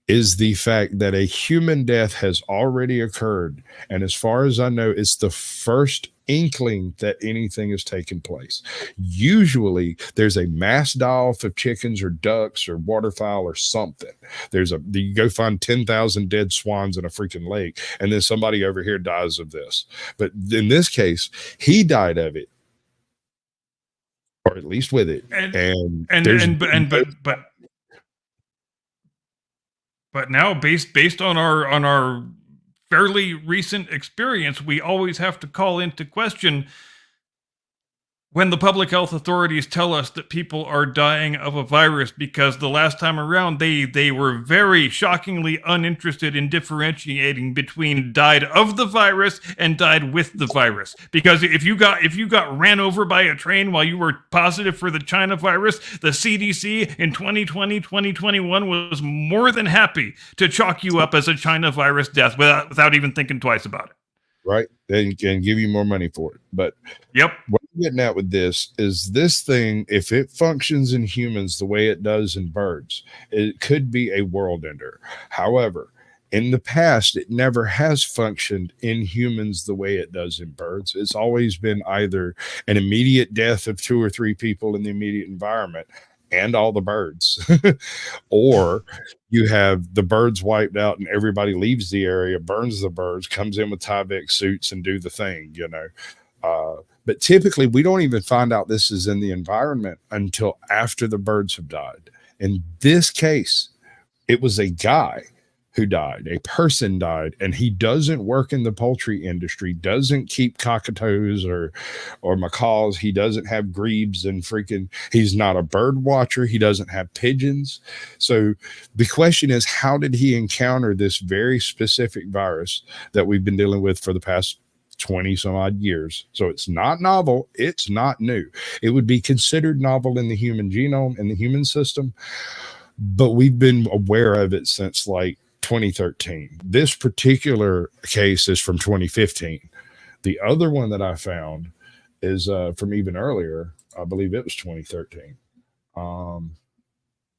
is the fact that a human death has already occurred. And as far as I know, it's the first inkling that anything has taken place. Usually there's a mass die-off of chickens or ducks or waterfowl or something. You go find 10,000 dead swans in a freaking lake, and then somebody over here dies of this. But in this case, he died of it, or at least with it. But now, based on our fairly recent experience, we always have to call into question when the public health authorities tell us that people are dying of a virus, because the last time around they were very shockingly uninterested in differentiating between died of the virus and died with the virus. Because if you got ran over by a train while you were positive for the China virus, the CDC in 2020, 2021 was more than happy to chalk you up as a China virus death without even thinking twice about it. Right. They can give you more money for it. But yep. What I'm getting at with this is this thing, if it functions in humans the way it does in birds, it could be a world ender. However, in the past, it never has functioned in humans the way it does in birds. It's always been either an immediate death of 2 or 3 people in the immediate environment and all the birds, or you have the birds wiped out and everybody leaves the area, burns the birds, comes in with Tyvek suits and do the thing, you know. But typically we don't even find out this is in the environment until after the birds have died. In this case, it was a guy who died, a person died, and he doesn't work in the poultry industry, doesn't keep cockatoos or macaws. He doesn't have grebes and he's not a bird watcher. He doesn't have pigeons. So the question is, how did he encounter this very specific virus that we've been dealing with for the past 20 some odd years? So it's not novel. It's not new. It would be considered novel in the human genome, in the human system, but we've been aware of it since like 2013. This particular case is from 2015. The other one that I found is from even earlier. I believe it was 2013.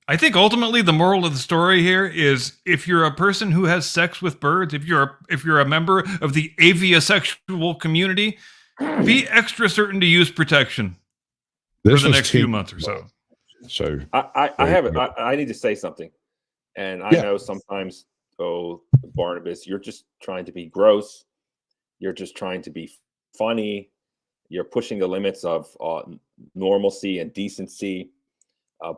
I think ultimately the moral of the story here is, if you're a person who has sex with birds, if you're a member of the aviasexual community, be extra certain to use protection for the next few months or so. So I need to say something, and I Yeah. know sometimes, Barnabas, you're just trying to be gross. You're just trying to be funny. You're pushing the limits of normalcy and decency.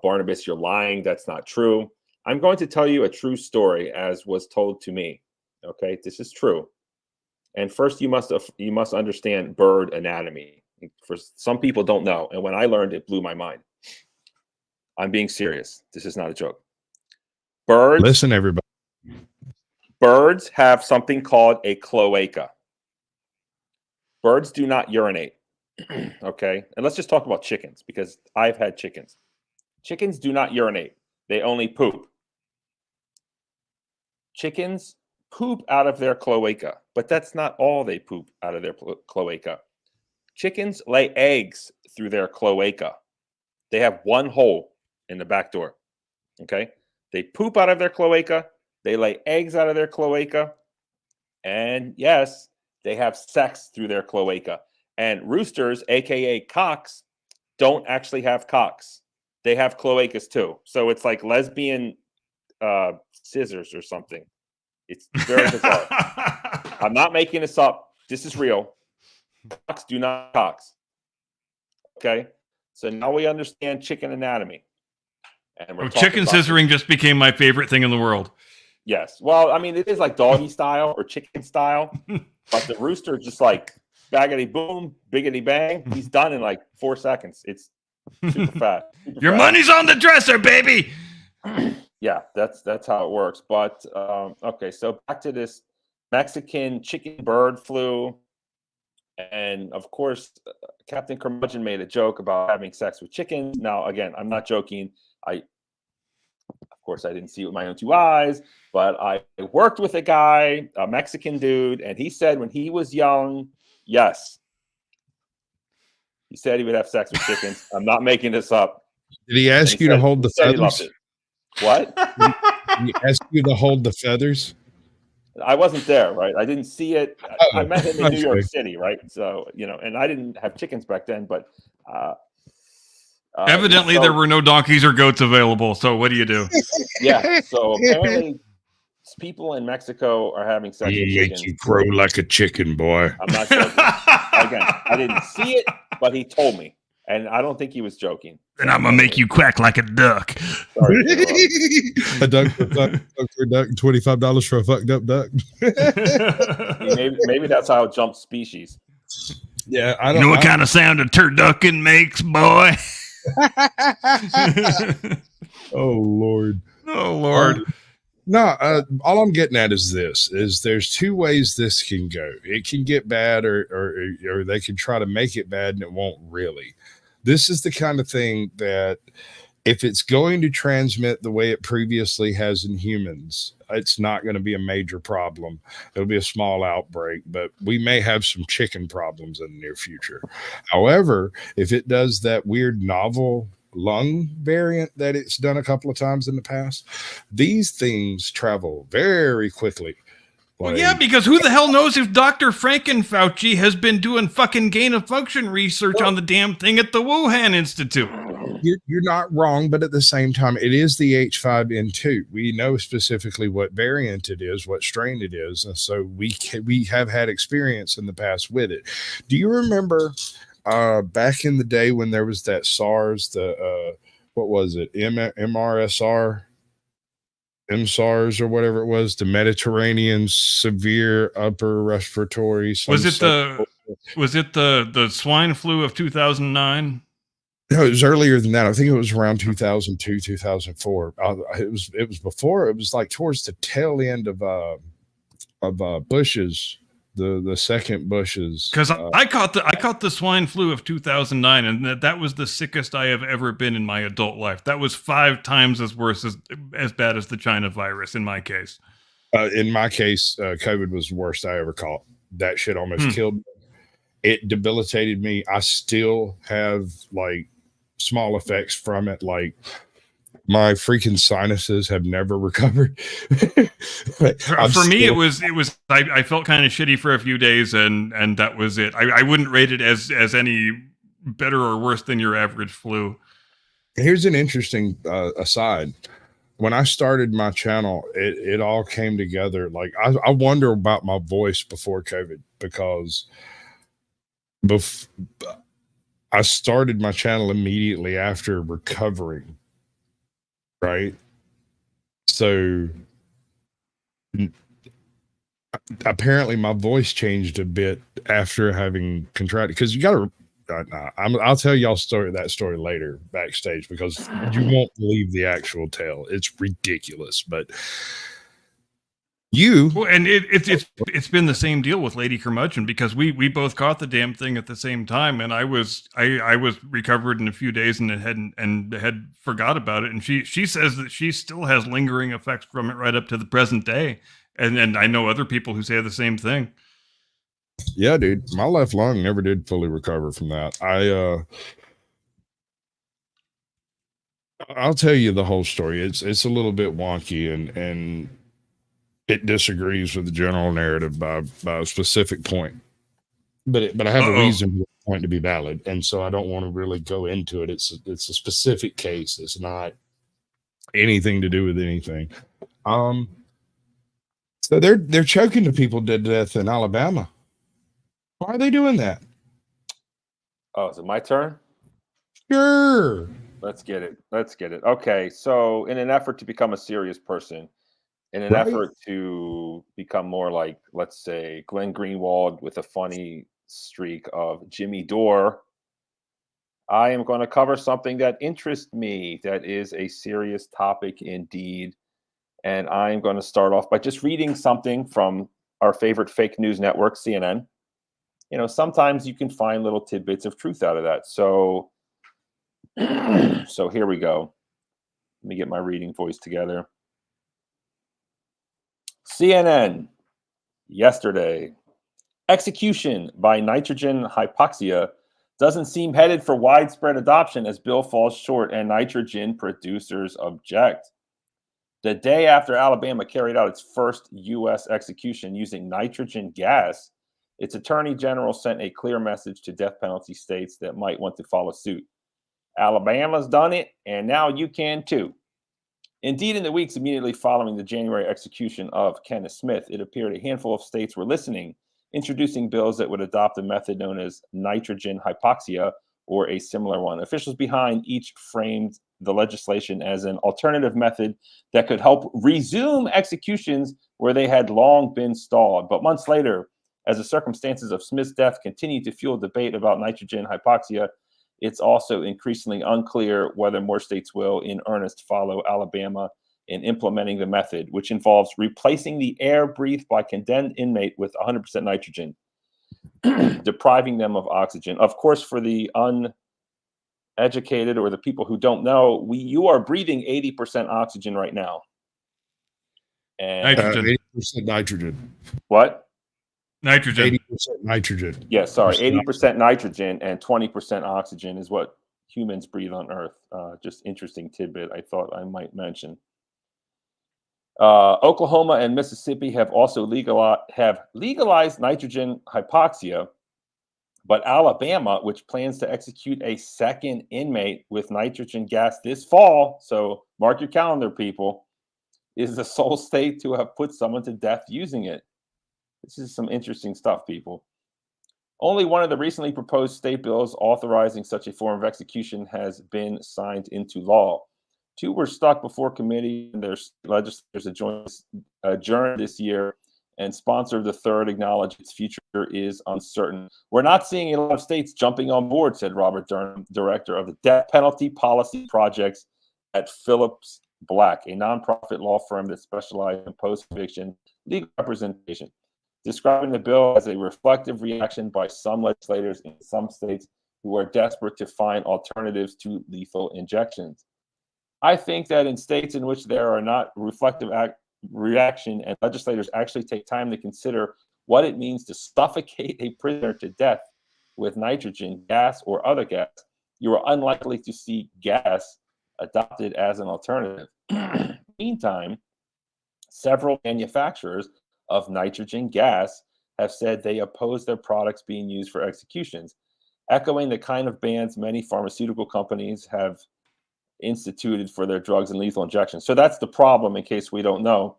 Barnabas, you're lying. That's not true. I'm going to tell you a true story as was told to me. Okay, this is true. And first, you must understand bird anatomy. For some people don't know, and when I learned, it blew my mind. I'm being serious. This is not a joke. listen, everybody. Birds have something called a cloaca. Birds do not urinate. Okay, and let's just talk about chickens because I've had chickens. Chickens do not urinate. They only poop. Chickens poop out of their cloaca, but that's not all they poop out of their cloaca. Chickens lay eggs through their cloaca. They have one hole in the back door. Okay? They poop out of their cloaca. They lay eggs out of their cloaca. And yes, they have sex through their cloaca. And roosters, aka cocks, don't actually have cocks. They have cloacas too. So it's like lesbian scissors or something. It's very bizarre. I'm not making this up. This is real. Cocks do not have cocks. Okay? So now we understand chicken anatomy. And we're talking Chicken about scissoring just became my favorite thing in the world. Yes. Well, I mean, it is like doggy style or chicken style, but the rooster just like baggity boom, biggity bang. He's done in like 4 seconds. It's super fast. Your money's on the dresser, baby. Yeah, that's how it works. But okay, so back to this Mexican chicken bird flu, and of course, Captain Curmudgeon made a joke about having sex with chickens. Now, again, I'm not joking. Of course, I didn't see it with my own 2 eyes, but I worked with a guy, a Mexican dude, and he said when he was young, yes, he said he would have sex with chickens. I'm not making this up. Did he ask you to hold the He loved feathers? it. What? Did he ask you to hold the feathers? I wasn't there, right? I didn't see it. I met him in New York okay. City, right? So, and I didn't have chickens back then, but Evidently, there were no donkeys or goats available. So what do you do? Yeah. So apparently, people in Mexico are having sex with Make chickens. you grow like a chicken, boy. I'm not joking. Again, I didn't see it, but he told me, and I don't think he was joking. Then I'm gonna make you quack like a duck. Sorry to interrupt. A duck for a duck, $25 for a fucked up duck. Maybe that's how it jumps species. Yeah, I You don't know what kind of sound a turducken makes, boy? Oh Lord. Oh Lord. No, all I'm getting at is this: there's 2 ways this can go. It can get bad, or they can try to make it bad, and it won't really. This is the kind of thing that, if it's going to transmit the way it previously has in humans, it's not going to be a major problem. It'll be a small outbreak, but we may have some chicken problems in the near future. However, if it does that weird novel lung variant that it's done a couple of times in the past, these things travel very quickly. Well, yeah, because who the hell knows if Dr. Frankenfauci has been doing fucking gain of function research on the damn thing at the Wuhan Institute. You're not wrong, but at the same time, it is the H5N2. We know specifically what variant it is, what strain it is, and so we have had experience in the past with it. Do you remember back in the day when there was that SARS, what was it, MRSR? MSARS or whatever it was, the Mediterranean severe upper respiratory. Was it the swine flu of 2009? No, it was earlier than that. I think it was around 2002, 2004. It was before. It was like towards the tail end of Bush's, the second Bush's. Because I caught the swine flu of 2009, and that was the sickest I have ever been in my adult life. That was 5 times as bad as the China virus in my case. In my case, COVID was the worst I ever caught. That shit almost killed me. It debilitated me. I still have like small effects from it, like my freaking sinuses have never recovered. For me, it was I felt kind of shitty for a few days, and that was it. I wouldn't rate it as any better or worse than your average flu. Here's an interesting aside. When I started my channel, it all came together. Like I wonder about my voice before COVID because bef- I started my channel immediately after recovering, right? So apparently my voice changed a bit after having contracted because you got to I'll tell y'all that story later backstage because you won't believe the actual tale. It's ridiculous, but Well, and it's been the same deal with Lady Curmudgeon because we both caught the damn thing at the same time, and I was recovered in a few days and had forgot about it, and she says that she still has lingering effects from it right up to the present day, and I know other people who say the same thing. yeah, dude, my left lung never did fully recover from that. I'll tell you the whole story. It's a little bit wonky and it disagrees with the general narrative by a specific point. But I have a reason for the point to be valid, and so I don't want to really go into it. It's a specific case. It's not anything to do with anything. So they're choking the people to death in Alabama. Why are they doing that? Oh, is it my turn? Sure. Let's get it. Okay, so in an effort to become a serious person, in an Right. effort to become more like, let's say, Glenn Greenwald with a funny streak of Jimmy Dore, I am going to cover something that interests me, that is a serious topic indeed. And I'm going to start off by just reading something from our favorite fake news network, CNN. You know, sometimes you can find little tidbits of truth out of that. So, so here we go. Let me get my reading voice together. CNN, yesterday. Execution by nitrogen hypoxia doesn't seem headed for widespread adoption as bill falls short and nitrogen producers object. The day after Alabama carried out its first U.S. execution using nitrogen gas, its attorney general sent a clear message to death penalty states that might want to follow suit. Alabama's done it, and now you can too. Indeed, in the weeks immediately following the January execution of Kenneth Smith, it appeared a handful of states were listening, introducing bills that would adopt a method known as nitrogen hypoxia or a similar one. Officials behind each framed the legislation as an alternative method that could help resume executions where they had long been stalled. But months later, as the circumstances of Smith's death continue to fuel debate about nitrogen hypoxia, it's also increasingly unclear whether more states will, in earnest, follow Alabama in implementing the method, which involves replacing the air breathed by condemned inmate with 100% nitrogen, depriving them of oxygen. Of course, for the uneducated or the people who don't know, you are breathing 80% oxygen right now. And Nitrogen. 80% nitrogen. What? Nitrogen. 80% nitrogen. Yeah, sorry, 80% nitrogen and 20% oxygen is what humans breathe on Earth. Just interesting tidbit I thought I might mention. Oklahoma and Mississippi have also legalized nitrogen hypoxia, but Alabama, which plans to execute a second inmate with nitrogen gas this fall, so mark your calendar, people, is the sole state to have put someone to death using it. This is some interesting stuff, people. Only one of the recently proposed state bills authorizing such a form of execution has been signed into law. Two were stuck before committee, and their legislators adjourned this year, and sponsor of the third acknowledged its future is uncertain. We're not seeing a lot of states jumping on board, said Robert Durham, director of the Death Penalty Policy Projects at Phillips Black, a nonprofit law firm that specializes in post-conviction legal representation, describing the bill as a reflective reaction by some legislators in some states who are desperate to find alternatives to lethal injections. I think that in states in which there are not reflective reaction and legislators actually take time to consider what it means to suffocate a prisoner to death with nitrogen gas or other gas, you are unlikely to see gas adopted as an alternative. Meantime, several manufacturers of nitrogen gas have said they oppose their products being used for executions, echoing the kind of bans many pharmaceutical companies have instituted for their drugs and lethal injections. So that's the problem, in case we don't know.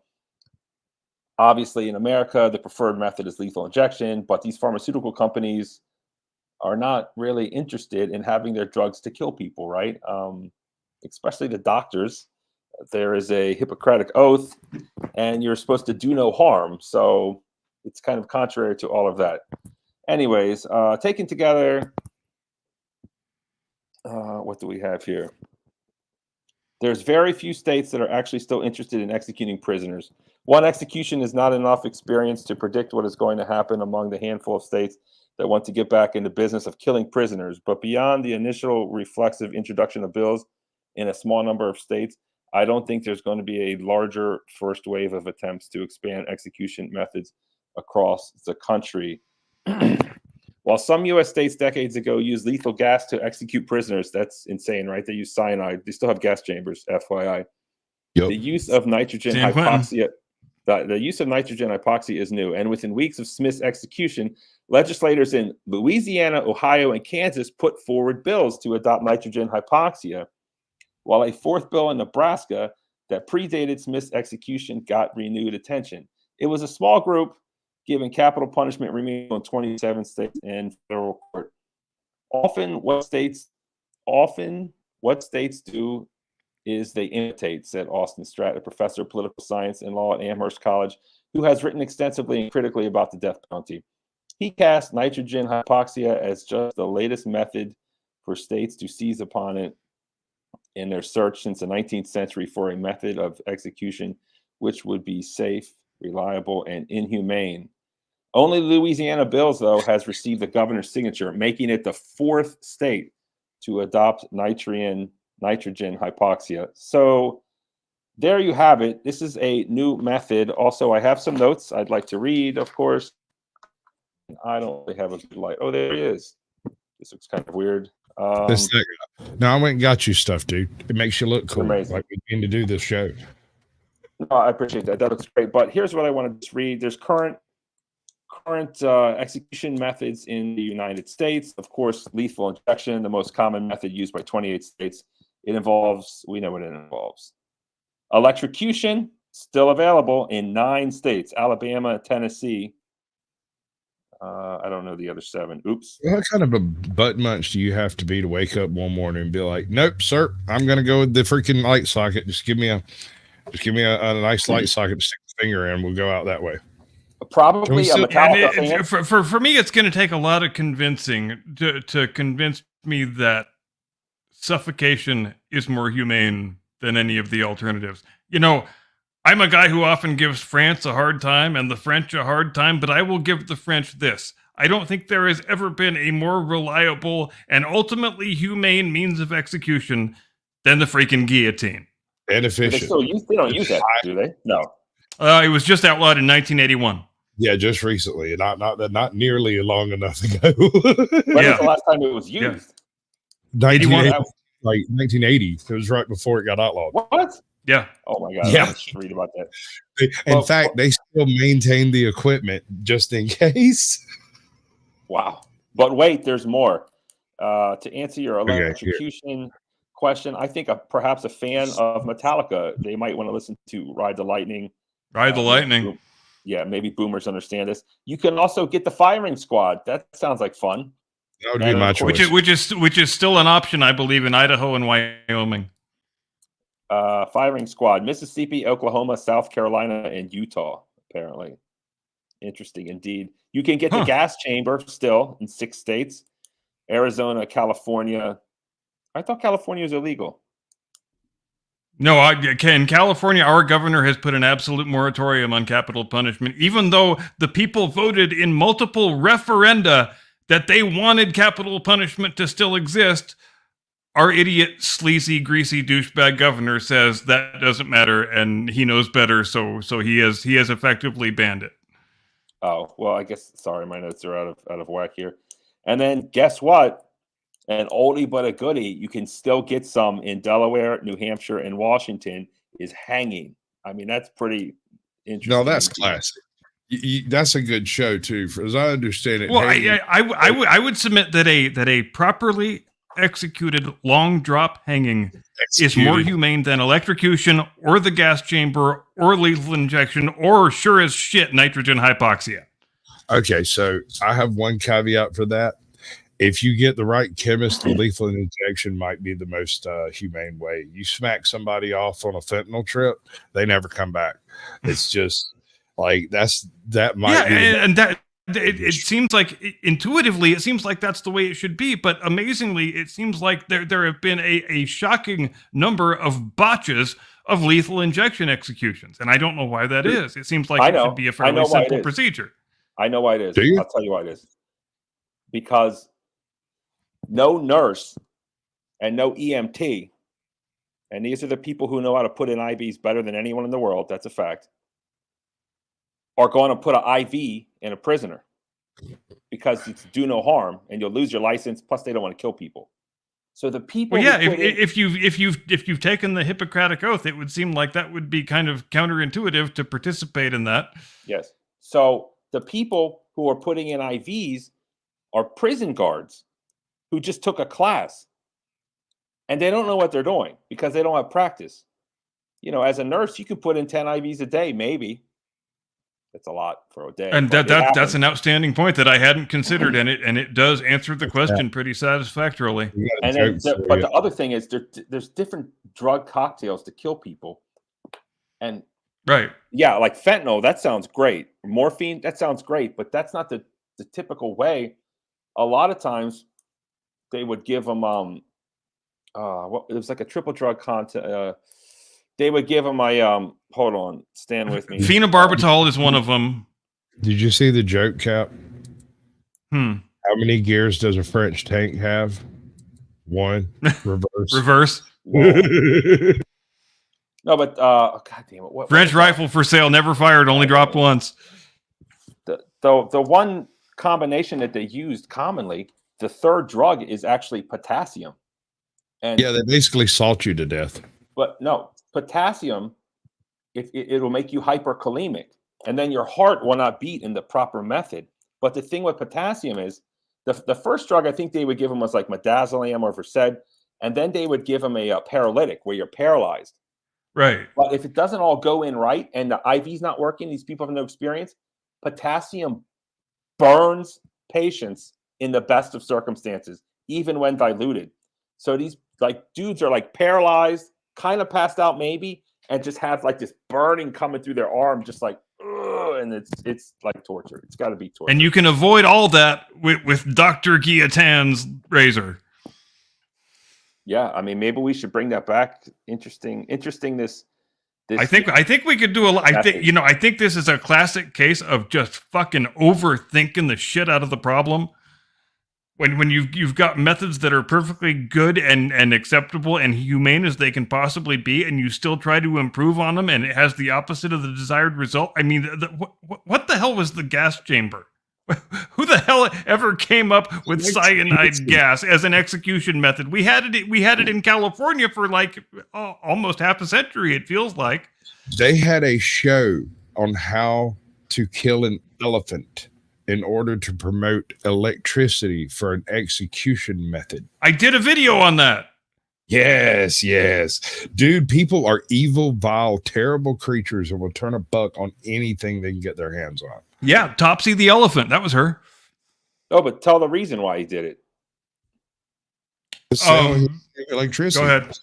Obviously, in America, the preferred method is lethal injection, but these pharmaceutical companies are not really interested in having their drugs to kill people, right? Especially the doctors. There is a Hippocratic oath, and you're supposed to do no harm. So it's kind of contrary to all of that. Anyways, taken together, what do we have here? There's very few states that are actually still interested in executing prisoners. One execution is not enough experience to predict what is going to happen among the handful of states that want to get back in the business of killing prisoners. But beyond the initial reflexive introduction of bills in a small number of states, I don't think there's going to be a larger first wave of attempts to expand execution methods across the country. While some U.S. states decades ago used lethal gas to execute prisoners, that's insane, right? They use cyanide. They still have gas chambers, FYI. Yep. The use of nitrogen San Quentin. hypoxia, the use of nitrogen hypoxia is new. And within weeks of Smith's execution, legislators in Louisiana, Ohio, and Kansas put forward bills to adopt nitrogen hypoxia, while a fourth bill in Nebraska that predated Smith's execution got renewed attention. It was a small group, given capital punishment remaining on 27 states and federal court. Often what states do is they imitate, said Austin Stratt, a professor of political science and law at Amherst College, who has written extensively and critically about the death penalty. He cast nitrogen hypoxia as just the latest method for states to seize upon it in their search since the 19th century for a method of execution which would be safe, reliable, and inhumane. Only Louisiana bills, though, has received the governor's signature, making it the fourth state to adopt nitrogen hypoxia. So there you have it. This is a new method. Also, I have some notes I'd like to read, of course. I don't really have a good light. Oh, there he is. This looks kind of weird. This thing. No, I went and got you stuff, dude. It makes you look cool. Amazing. Like we need to do this show. No, I appreciate that. That looks great. But here's what I want to read. There's current execution methods in the United States. Of course, lethal injection, the most common method used by 28 states. It involves, we know what it involves. Electrocution, still available in 9 states, Alabama, Tennessee. I don't know the other 7. Oops. What kind of a butt munch do you have to be to wake up one morning and be like, nope, sir, I'm going to go with the freaking light socket. Just give me a nice light socket to stick the finger in. We'll go out that way. Probably a Metallica And fan. for me, it's going to take a lot of convincing to convince me that suffocation is more humane than any of the alternatives. You know, I'm a guy who often gives France a hard time and the French a hard time, but I will give the French this. I don't think there has ever been a more reliable and ultimately humane means of execution than the freaking guillotine. And They efficient. they don't use that, do they? No. It was just outlawed in 1981. Yeah, just recently. Not nearly long enough ago. When Yeah. was the last time it was used? 1980, 81. like 1980. It was right before it got outlawed. What? Yeah. Oh my God! Yeah. I should read about that. In Well, fact, they still maintain the equipment just in case. Wow. But wait, there's more. To answer your Okay, here. electrocution question, I think perhaps a fan of Metallica, they might want to listen to Ride the Lightning. Ride the lightning. Yeah, maybe boomers understand this. You can also get the Firing Squad. That sounds like fun. That would And be my of course- choice. Which is still an option, I believe, in Idaho and Wyoming. Firing Squad, Mississippi, Oklahoma, South Carolina, and Utah, apparently. Interesting indeed. You can get the gas chamber still in 6 states. Arizona, California. I thought California was illegal. No, in California, our governor has put an absolute moratorium on capital punishment, even though the people voted in multiple referenda that they wanted capital punishment to still exist. Our idiot, sleazy, greasy douchebag governor says that doesn't matter, and he knows better, so he has effectively banned it. Oh, well, I guess, sorry, my notes are out of whack here. And then guess what? An oldie but a goodie, you can still get some in Delaware, New Hampshire, and Washington, is hanging. I mean, that's pretty interesting. No, that's classic. That's a good show too, for as I understand it. Well, Haiti- I would submit that a properly executed long drop hanging is more humane than electrocution or the gas chamber or lethal injection or sure as shit nitrogen hypoxia. Okay, so I have one caveat for that. If you get the right chemist, the lethal injection might be the most humane way. You smack somebody off on a fentanyl trip, they never come back. It's just like that might be. And that it seems like intuitively, it seems like that's the way it should be. But amazingly, it seems like there have been a shocking number of botches of lethal injection executions, and I don't know why that is. It seems like it should be a fairly simple procedure. I know why it is. Do you? I'll tell you why it is. Because no nurse and no EMT, and these are the people who know how to put in IVs better than anyone in the world, that's a fact, are going to put an IV in a prisoner because it's do no harm and you'll lose your license. Plus, they don't want to kill people. So the people, if you've taken the Hippocratic Oath, it would seem like that would be kind of counterintuitive to participate in that. Yes. So the people who are putting in IVs are prison guards who just took a class and they don't know what they're doing because they don't have practice. You know, as a nurse, you could put in 10 IVs a day, maybe. That's a lot for a day. And that's an outstanding point that I hadn't considered, and it does answer the question pretty satisfactorily. And but the other thing is there's different drug cocktails to kill people. And right. Yeah, like fentanyl, that sounds great. Morphine, that sounds great, but that's not the typical way. A lot of times they would give them it was like a triple drug content. They would give them a hold on, stand with me. Phenobarbital is one of them. Did you see the joke, Cap? How many gears does a French tank have? One. Reverse. No, but God damn it! French rifle for sale, never fired, only dropped once. The one combination that they used commonly, the third drug is actually potassium. And yeah, they basically salt you to death. But no, potassium, it will make you hyperkalemic, and then your heart will not beat in the proper method. But the thing with potassium is the first drug I think they would give them was like midazolam or Versed, and then they would give them a paralytic where you're paralyzed. Right. But if it doesn't all go in right and the IV's not working, these people have no experience, potassium burns patients in the best of circumstances, even when diluted. So these like dudes are like paralyzed, kind of passed out maybe, and just have like this burning coming through their arm, just like, ugh, and it's like torture. It's got to be torture. And you can avoid all that with Dr. Guillotin's razor. Yeah, I mean, maybe we should bring that back. Interesting. This. I think we could do a lot. I think this is a classic case of just fucking overthinking the shit out of the problem. When you've got methods that are perfectly good and acceptable and humane as they can possibly be, and you still try to improve on them, and it has the opposite of the desired result. I mean, what the hell was the gas chamber? Who the hell ever came up with cyanide gas as an execution method? We had it in California for like almost half a century. It feels like they had a show on how to kill an elephant in order to promote electricity for an execution method. I did a video on that. Yes. Dude, people are evil, vile, terrible creatures and will turn a buck on anything they can get their hands on. Yeah, Topsy the elephant. That was her. Oh, but tell the reason why he did it. Electricity. Go ahead.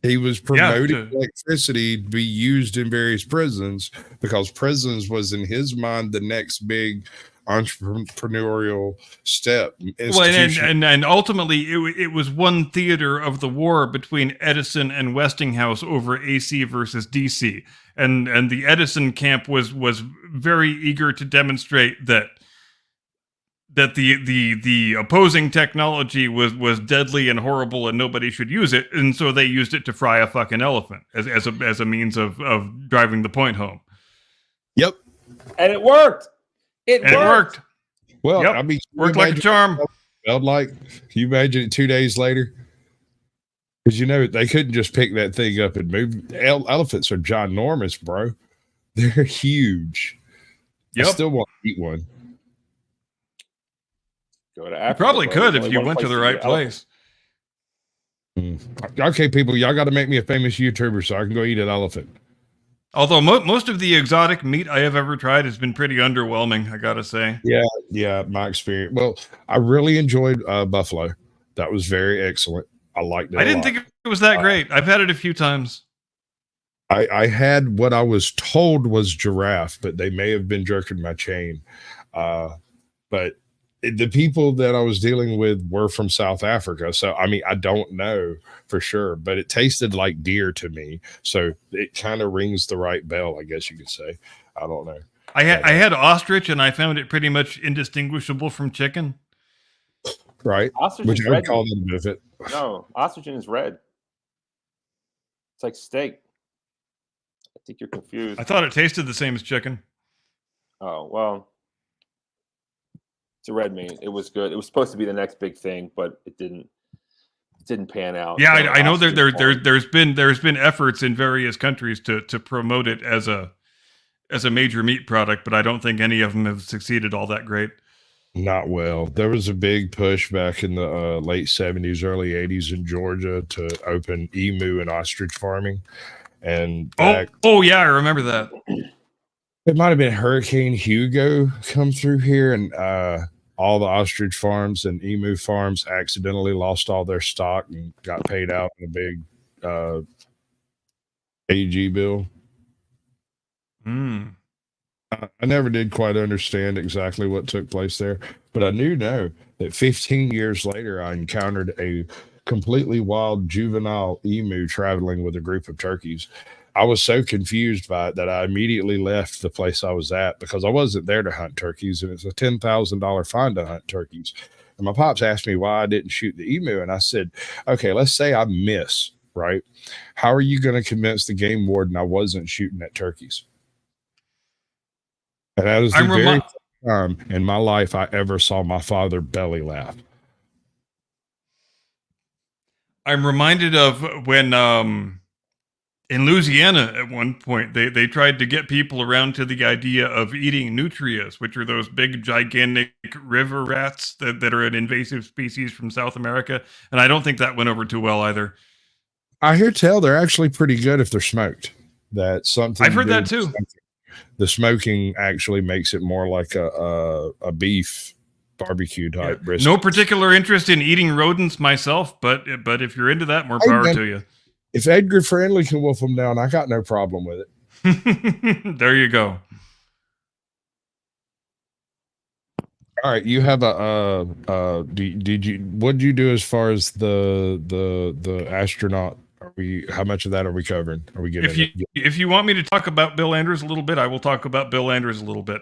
He was promoting electricity to be used in various prisons because prisons was in his mind the next big entrepreneurial step. Well, and ultimately it was one theater of the war between Edison and Westinghouse over AC versus DC, and the Edison camp was very eager to demonstrate that the opposing technology was deadly and horrible and nobody should use it, and so they used it to fry a fucking elephant as a means of driving the point home. Yep, and it worked. It worked. Well, yep. I mean, worked like a charm. Felt like, can you imagine it 2 days later? Because they couldn't just pick that thing up and move. Elephants are ginormous, bro. They're huge. Yep. I still want to eat one. Go to You Africa. probably bro. could There's if only you one went to the get right elephant. place. Okay, people, y'all got to make me a famous YouTuber so I can go eat an elephant. Although most of the exotic meat I have ever tried has been pretty underwhelming, I gotta say. Yeah, my experience. Well, I really enjoyed buffalo. That was very excellent. I liked it. I didn't think it was that great. I've had it a few times. I had what I was told was giraffe, but they may have been jerking my chain. But the people that I was dealing with were from South Africa. So, I mean, I don't know for sure, but it tasted like deer to me. So it kind of rings the right bell, I guess you could say. I don't know. I had ostrich, and I found it pretty much indistinguishable from chicken. Right. Ostrich Which is I would red. call them with it. No, ostrich is red. It's like steak. I think you're confused. I thought it tasted the same as chicken. Oh, well. It's a red meat. It was good. It was supposed to be the next big thing, but it didn't pan out. Yeah, So I know ostrich is fine. there's been efforts in various countries to promote it as a major meat product, but I don't think any of them have succeeded all that great. Not well. There was a big push back in the late 70s, early 80s in Georgia to open emu and ostrich farming. And Oh yeah, I remember that. it might have been Hurricane Hugo come through here, and all the ostrich farms and emu farms accidentally lost all their stock and got paid out in a big AG bill. Mm. I never did quite understand exactly what took place there, but I know that 15 years later, I encountered a completely wild juvenile emu traveling with a group of turkeys. I was so confused by it that I immediately left the place I was at because I wasn't there to hunt turkeys, and it's a $10,000 fine to hunt turkeys. And my pops asked me why I didn't shoot the emu, and I said, okay, let's say I miss, right? How are you going to convince the game warden I wasn't shooting at turkeys? And that was the very first time in my life I ever saw my father belly laugh. I'm reminded of when in Louisiana at one point they tried to get people around to the idea of eating nutrias, which are those big gigantic river rats that are an invasive species from South America, and I don't think that went over too well either. I hear tell they're actually pretty good if they're smoked. That something I've heard that too. The smoking actually makes it more like a beef barbecue type brisket. No particular interest in eating rodents myself, but if you're into that, more power to you. If Edgar Friendly can wolf them down, I got no problem with it. There you go. All right, you have what did you do as far as the astronaut? How much of that are we covering? Are we getting? If you want me to talk about Bill Anders a little bit, I will talk about Bill Anders a little bit.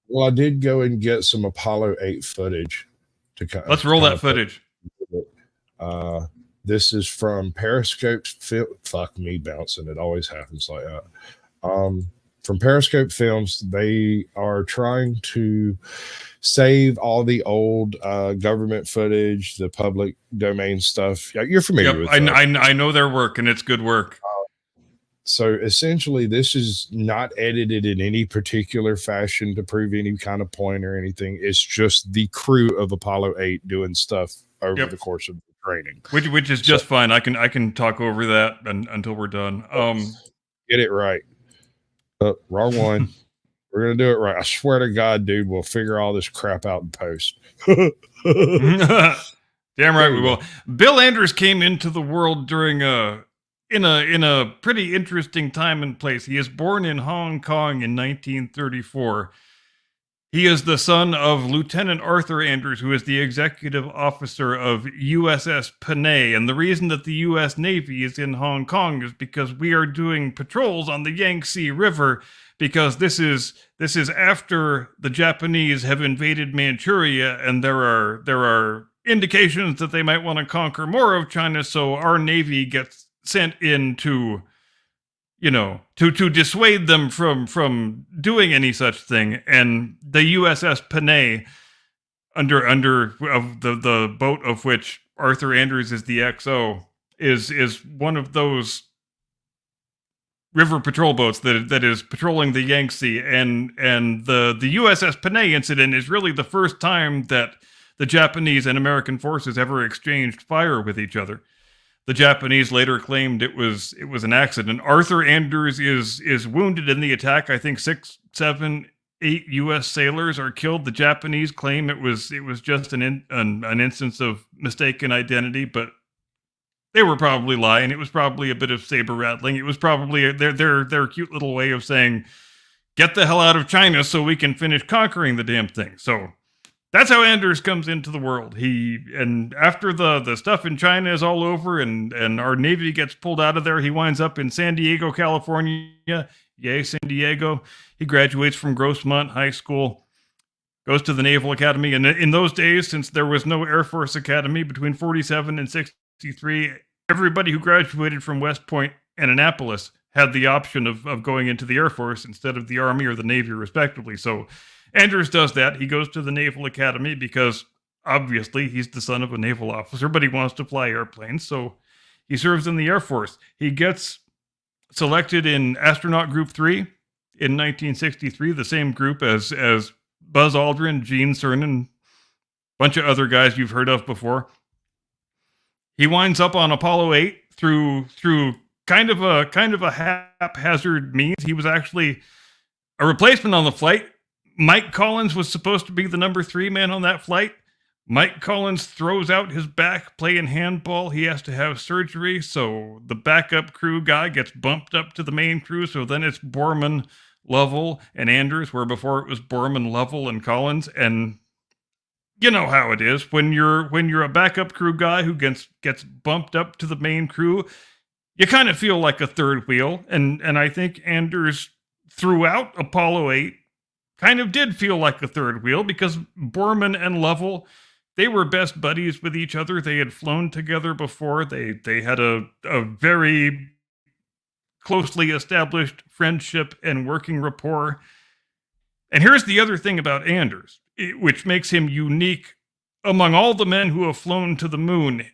Well, I did go and get some Apollo 8 footage. Let's roll that footage. This is from Periscope. Fuck me bouncing. It always happens like that. From Periscope Films, they are trying to save all the old government footage, the public domain stuff. You're familiar with that. I know their work, and it's good work. So essentially, this is not edited in any particular fashion to prove any kind of point or anything. It's just the crew of Apollo 8 doing stuff over the course of the training, which is just fine. I can talk over that until we're done. Get it right. Wrong one. We're gonna do it right. I swear to God, dude, we'll figure all this crap out in post. Damn right we will. Bill Anders came into the world during in a pretty interesting time and place. He is born in Hong Kong in 1934. He is the son of Lieutenant Arthur Anders, who is the executive officer of USS Panay. And the reason that the U.S. Navy is in Hong Kong is because we are doing patrols on the Yangtze River, because this is after the Japanese have invaded Manchuria, and there are indications that they might want to conquer more of China. So our Navy gets sent in to dissuade them from doing any such thing. And the USS Panay, under of the boat of which Arthur Anders is the XO, is one of those river patrol boats that is patrolling the Yangtze, and the USS Panay incident is really the first time that the Japanese and American forces ever exchanged fire with each other. The Japanese later claimed it was an accident. Arthur Anders is wounded in the attack. I think 6, 7, 8 U.S. sailors are killed. The Japanese claim it was just an instance of mistaken identity, but they were probably lying. It was probably a bit of saber rattling. It was probably their cute little way of saying, "Get the hell out of China so we can finish conquering the damn thing." So that's how Anders comes into the world. And after the stuff in China is all over and our Navy gets pulled out of there, he winds up in San Diego, California. Yay, San Diego. He graduates from Grossmont High School, goes to the Naval Academy. And in those days, since there was no Air Force Academy between 47 and 63, everybody who graduated from West Point and Annapolis had the option of going into the Air Force instead of the Army or the Navy, respectively. So Anders does that. He goes to the Naval Academy because obviously he's the son of a naval officer, but he wants to fly airplanes. So he serves in the Air Force. He gets selected in Astronaut Group 3 in 1963, the same group as Buzz Aldrin, Gene Cernan, bunch of other guys you've heard of before. He winds up on Apollo 8 through kind of a haphazard means. He was actually a replacement on the flight. Mike Collins was supposed to be the number 3 man on that flight. Mike Collins throws out his back playing handball. He has to have surgery, so the backup crew guy gets bumped up to the main crew. So then it's Borman, Lovell, and Anders, where before it was Borman, Lovell, and Collins. And you know how it is when you're a backup crew guy who gets bumped up to the main crew. You kind of feel like a third wheel, and I think Anders throughout Apollo 8 kind of did feel like a third wheel because Borman and Lovell, they were best buddies with each other. They had flown together before. They had a very closely established friendship and working rapport. And here's the other thing about Anders, which makes him unique among all the men who have flown to the moon.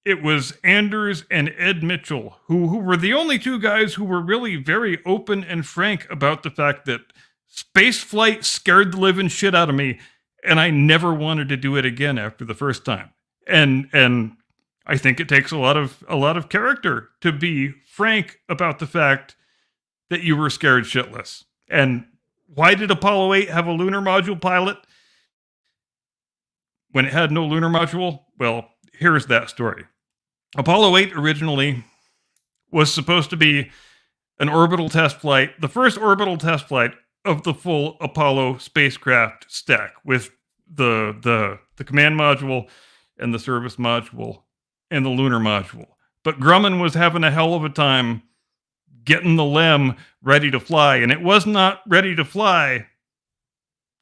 It was Anders and Ed Mitchell, who were the only 2 guys who were really very open and frank about the fact that space flight scared the living shit out of me, and I never wanted to do it again after the first time. And I think it takes a lot of character to be frank about the fact that you were scared shitless. And why did Apollo 8 have a lunar module pilot when it had no lunar module? Well, here's that story. Apollo 8 originally was supposed to be an orbital test flight, the first orbital test flight of the full Apollo spacecraft stack, with the command module and the service module and the lunar module. But Grumman was having a hell of a time getting the LEM ready to fly, and it was not ready to fly,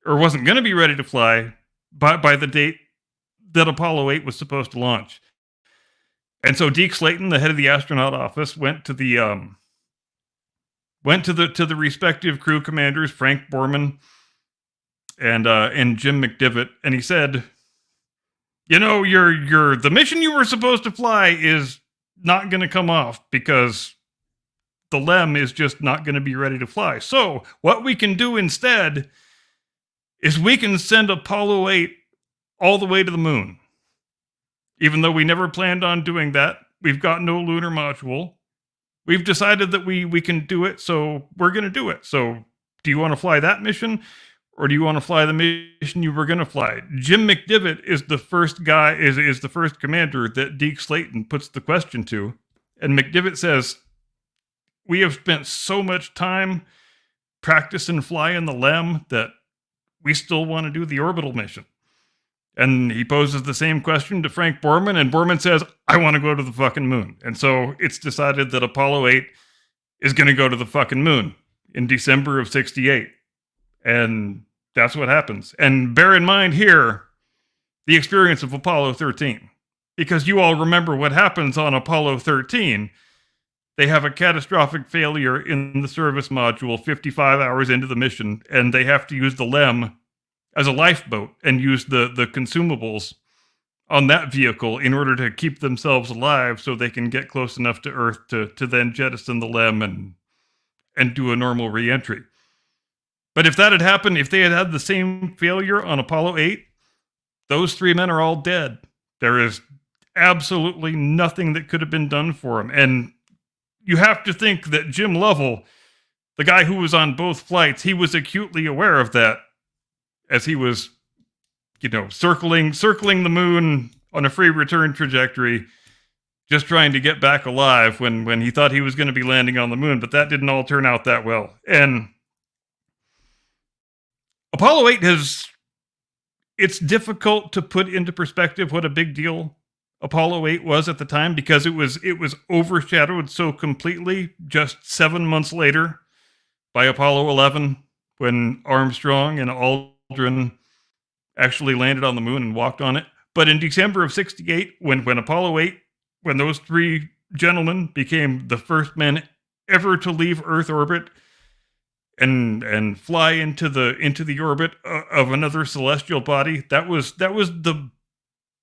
or wasn't going to be ready to fly by the date that Apollo 8 was supposed to launch. And so Deke Slayton, the head of the astronaut office, went to the respective crew commanders, Frank Borman and Jim McDivitt, and he said, "You know, the mission you were supposed to fly is not going to come off because the LEM is just not going to be ready to fly. So what we can do instead is we can send Apollo 8 all the way to the moon. Even though we never planned on doing that, we've got no lunar module. We've decided that we can do it, so we're going to do it. So do you want to fly that mission, or do you want to fly the mission you were going to fly?" Jim McDivitt is the first guy, is the first commander that Deke Slayton puts the question to. And McDivitt says, "We have spent so much time practicing flying the LEM that we still want to do the orbital mission." And he poses the same question to Frank Borman, and Borman says, "I want to go to the fucking moon." And so it's decided that Apollo 8 is going to go to the fucking moon in December of 68. And that's what happens. And bear in mind here the experience of Apollo 13, because you all remember what happens on Apollo 13. They have a catastrophic failure in the service module 55 hours into the mission, and they have to use the LEM as a lifeboat and use the consumables on that vehicle in order to keep themselves alive so they can get close enough to Earth to then jettison the LEM and do a normal re-entry. But if that had happened, if they had had the same failure on Apollo 8, those 3 men are all dead. There is absolutely nothing that could have been done for him. And you have to think that Jim Lovell, the guy who was on both flights, he was acutely aware of that as he was, circling the moon on a free return trajectory, just trying to get back alive when he thought he was going to be landing on the moon. But that didn't all turn out that well. And Apollo 8 it's difficult to put into perspective what a big deal Apollo 8 was at the time, because it was overshadowed so completely just 7 months later by Apollo 11, when Armstrong and Aldrin actually landed on the moon and walked on it. But in December of 68, when Apollo 8, when those 3 gentlemen became the first men ever to leave Earth orbit and fly into the orbit of another celestial body, that was the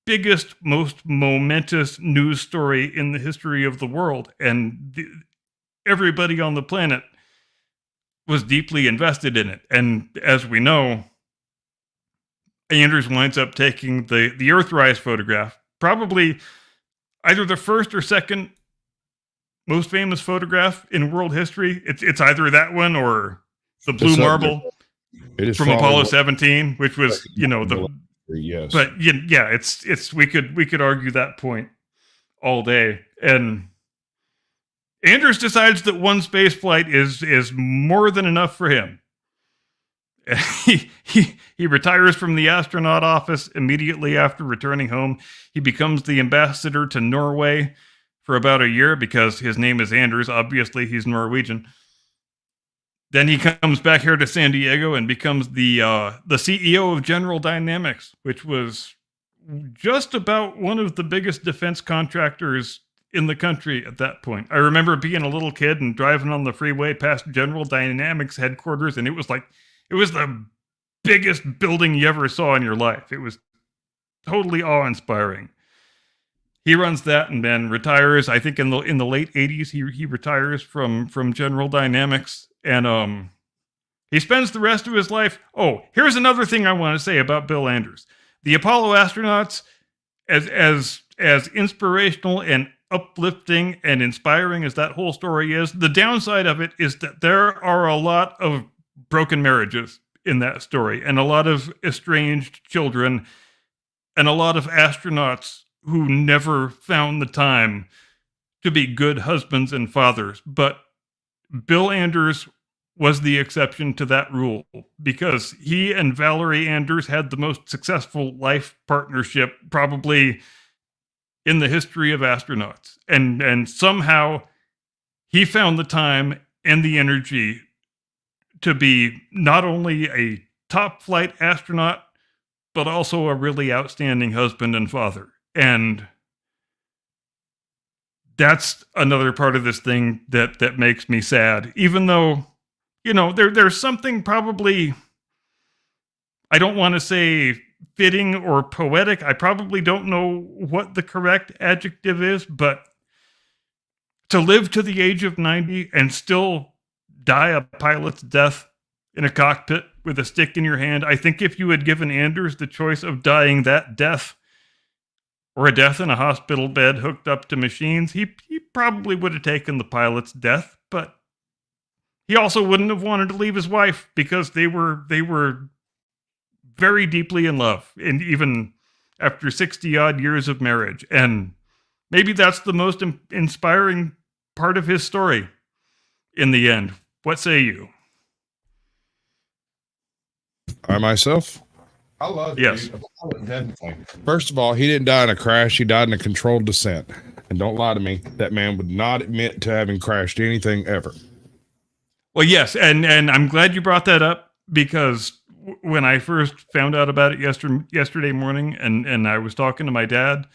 biggest, most momentous news story in the history of the world, and everybody on the planet was deeply invested in it. And as we know, Anders winds up taking the Earthrise photograph, probably either the first or second most famous photograph in world history. It's either that one or the blue marble from Apollo 17, which was, yes. But yeah, it's we could argue that point all day. And Anders decides that one space flight is more than enough for him. He retires from the astronaut office immediately after returning home. He becomes the ambassador to Norway for about a year because his name is Anders. Obviously, he's Norwegian. Then he comes back here to San Diego and becomes the CEO of General Dynamics, which was just about one of the biggest defense contractors in the country at that point. I remember being a little kid and driving on the freeway past General Dynamics headquarters, and it was the biggest building you ever saw in your life. It was totally awe-inspiring. He runs that and then retires. I think in the late 80s, he retires from General Dynamics, and he spends the rest of his life. Oh, here's another thing I want to say about Bill Anders. The Apollo astronauts, as inspirational and uplifting and inspiring as that whole story is, the downside of it is that there are a lot of broken marriages in that story, and a lot of estranged children, and a lot of astronauts who never found the time to be good husbands and fathers. But Bill Anders was the exception to that rule, because he and Valerie Anders had the most successful life partnership probably in the history of astronauts. And somehow he found the time and the energy to be not only a top flight astronaut, but also a really outstanding husband and father. And that's another part of this thing that makes me sad, even though, there's something probably, I don't want to say fitting or poetic. I probably don't know what the correct adjective is, but to live to the age of 90 and still die a pilot's death in a cockpit with a stick in your hand. I think if you had given Anders the choice of dying that death or a death in a hospital bed hooked up to machines, he probably would have taken the pilot's death, but he also wouldn't have wanted to leave his wife because they were very deeply in love, and even after 60 odd years of marriage. And maybe that's the most inspiring part of his story in the end. What say you? I myself, I love it. Yes. Definitely. First of all, he didn't die in a crash. He died in a controlled descent. And don't lie to me, that man would not admit to having crashed anything ever. Well, yes, and I'm glad you brought that up, because when I first found out about it yesterday morning, and I was talking to my dad,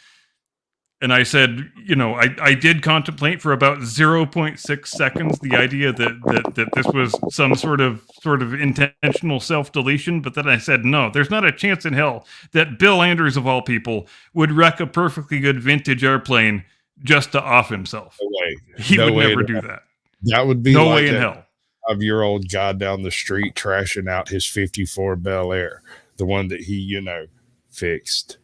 and I said, I did contemplate for about 0.6 seconds the idea that this was some sort of intentional self-deletion, but then I said, no, there's not a chance in hell that Bill Anders, of all people, would wreck a perfectly good vintage airplane just to off himself. No way. He would never do that. That would be no like way in hell. 5-year-old guy down the street trashing out his 54 Bel Air, the one that he, fixed.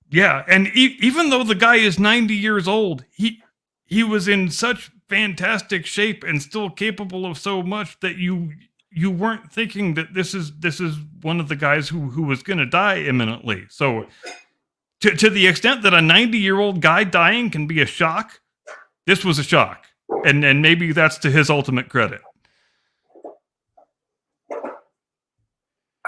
Yeah, and even though the guy is 90 years old, he was in such fantastic shape and still capable of so much that you weren't thinking that this is one of the guys who was going to die imminently. So to the extent that a 90-year-old guy dying can be a shock, this was a shock. And maybe that's to his ultimate credit.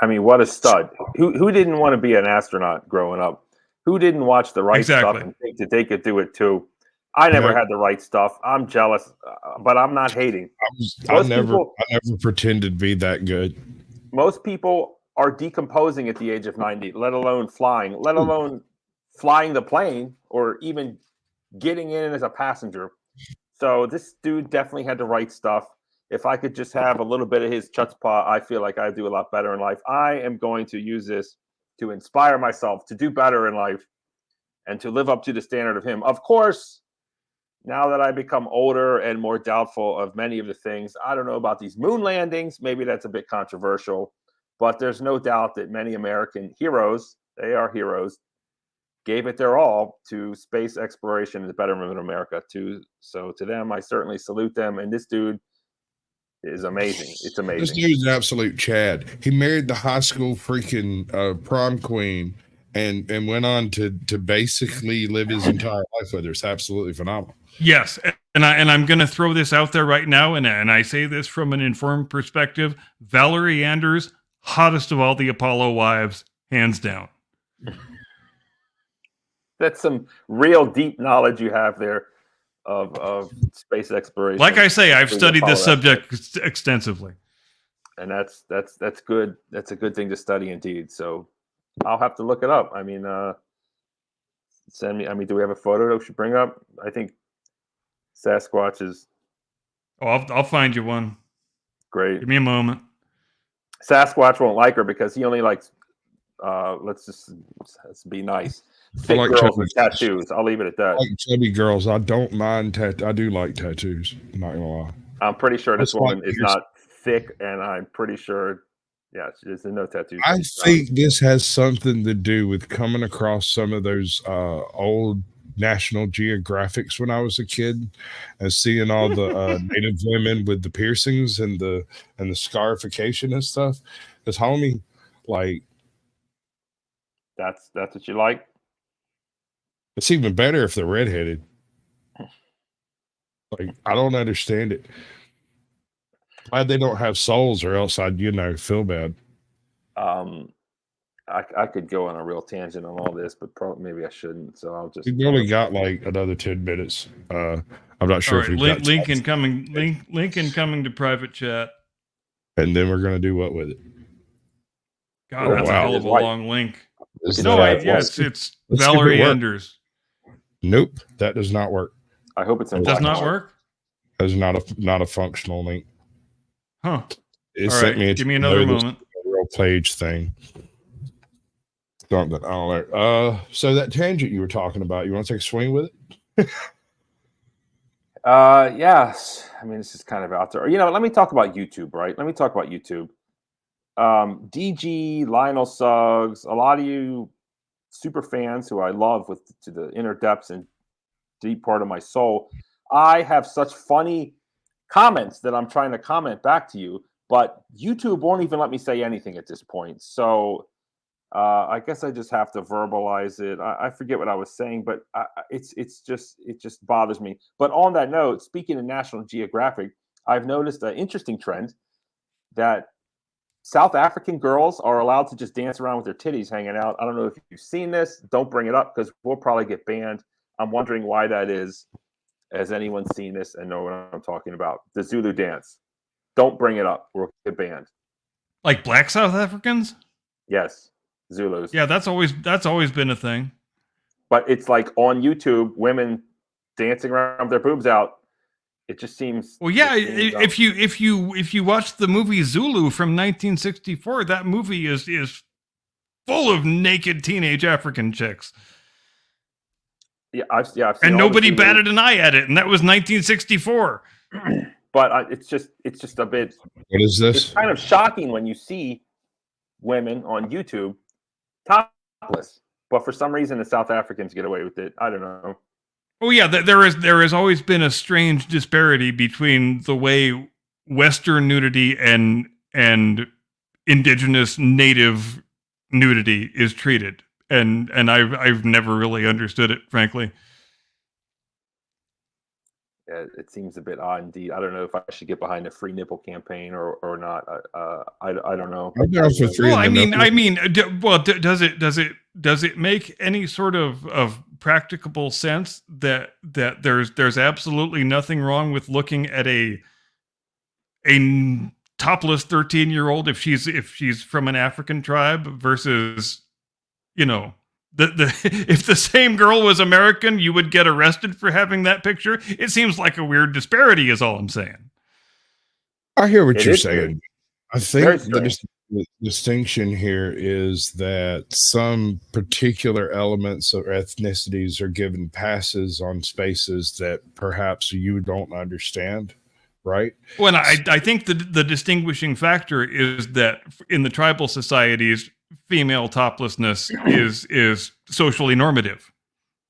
I mean, what a stud. Who didn't want to be an astronaut growing up? Who didn't watch The Right Stuff and think that they could do it too? I never had The Right Stuff. I'm jealous, but I'm not hating. I never pretended to be that good. Most people are decomposing at the age of 90, let alone flying the plane or even getting in as a passenger. So this dude definitely had the right stuff. If I could just have a little bit of his chutzpah, I feel like I do a lot better in life. I am going to use this to inspire myself to do better in life and to live up to the standard of him. Of course, now that I become older and more doubtful of many of the things, I don't know about these moon landings. Maybe that's a bit controversial, but there's no doubt that many American heroes, they are heroes, gave it their all to space exploration and the betterment of America too. So to them, I certainly salute them. And this dude is amazing. It's amazing. This dude's an absolute Chad. He married the high school freaking prom queen and went on to basically live his entire life with her. It's absolutely phenomenal. Yes, and I'm going to throw this out there right now, and I say this from an informed perspective. Valerie Anders, hottest of all the Apollo wives, hands down. That's some real deep knowledge you have there of space exploration. Like I say, I've studied this subject extensively, and that's good. That's a good thing to study indeed. So I'll have to look it up. I mean, send me. I mean, do we have a photo that we should bring up? I think Sasquatch is. Oh, I'll find you one. Great. Give me a moment. Sasquatch won't like her because he only likes. Let's be nice. Thick girls with tattoos. I'll leave it at that. I like chubby girls. I don't mind I do like tattoos. I'm not gonna lie. I'm pretty sure this woman is not thick, and I'm pretty sure, yeah, there's no tattoos. I think this has something to do with coming across some of those old National Geographics when I was a kid, and seeing all the Native women with the piercings and the scarification and stuff. Because homie, like, that's what you like. It's even better if they're redheaded. Like, I don't understand it. Glad they don't have souls, or else I'd, feel bad. I could go on a real tangent on all this, but probably maybe I shouldn't. So I'll just. We've only got like another 10 minutes. I'm not sure if we've got Lincoln coming to private chat. And then we're gonna do what with it? God, that's a hell of a long link. It's Let's Valerie Anders. Nope, that does not work. I hope it's in. Does not work. That is not a functional link. Huh. It sent me. Give me another moment. Real page thing. Something I don't know. So that tangent you were talking about, you want to take a swing with it? Yes. I mean, this is kind of out there. Let me talk about YouTube, right? Let me talk about YouTube. DG, Lionel Suggs, a lot of you super fans who I love to the inner depths and deep part of my soul. I have such funny comments that I'm trying to comment back to you, but YouTube won't even let me say anything at this point. So I guess I just have to verbalize it. I forget what I was saying, but it just bothers me. But on that note, speaking of National Geographic, I've noticed an interesting trend that South African girls are allowed to just dance around with their titties hanging out. I don't know if you've seen this. Don't bring it up because we'll probably get banned. I'm wondering why that is. Has anyone seen this and know what I'm talking about? The Zulu dance. Don't bring it up. We'll get banned. Like black South Africans? Yes. Zulus. Yeah, that's always been a thing. But it's like on YouTube, women dancing around with their boobs out. It just seems. Well, yeah. If you watch the movie Zulu from 1964, that movie is full of naked teenage African chicks. Yeah, I've seen and nobody batted an eye at it, and that was 1964. But it's just a bit. What is this? It's kind of shocking when you see women on YouTube top topless. But for some reason, the South Africans get away with it. I don't know. Oh yeah, there has always been a strange disparity between the way Western nudity and indigenous native nudity is treated, and I've never really understood it, frankly. Yeah, it seems a bit odd indeed. I don't know if I should get behind the free nipple campaign or not. I don't know. I'm down for free. Well, does it make any sort of practicable sense that there's absolutely nothing wrong with looking at a topless 13-year-old if she's from an African tribe versus, you know, if the same girl was American, you would get arrested for having that picture. It seems like a weird disparity is all I'm saying. I hear what It you're is saying. weird. I Very think the distinction here is that some particular elements or ethnicities are given passes on spaces that perhaps you don't understand, right? Well, and I think the distinguishing factor is that in the tribal societies, female toplessness is socially normative,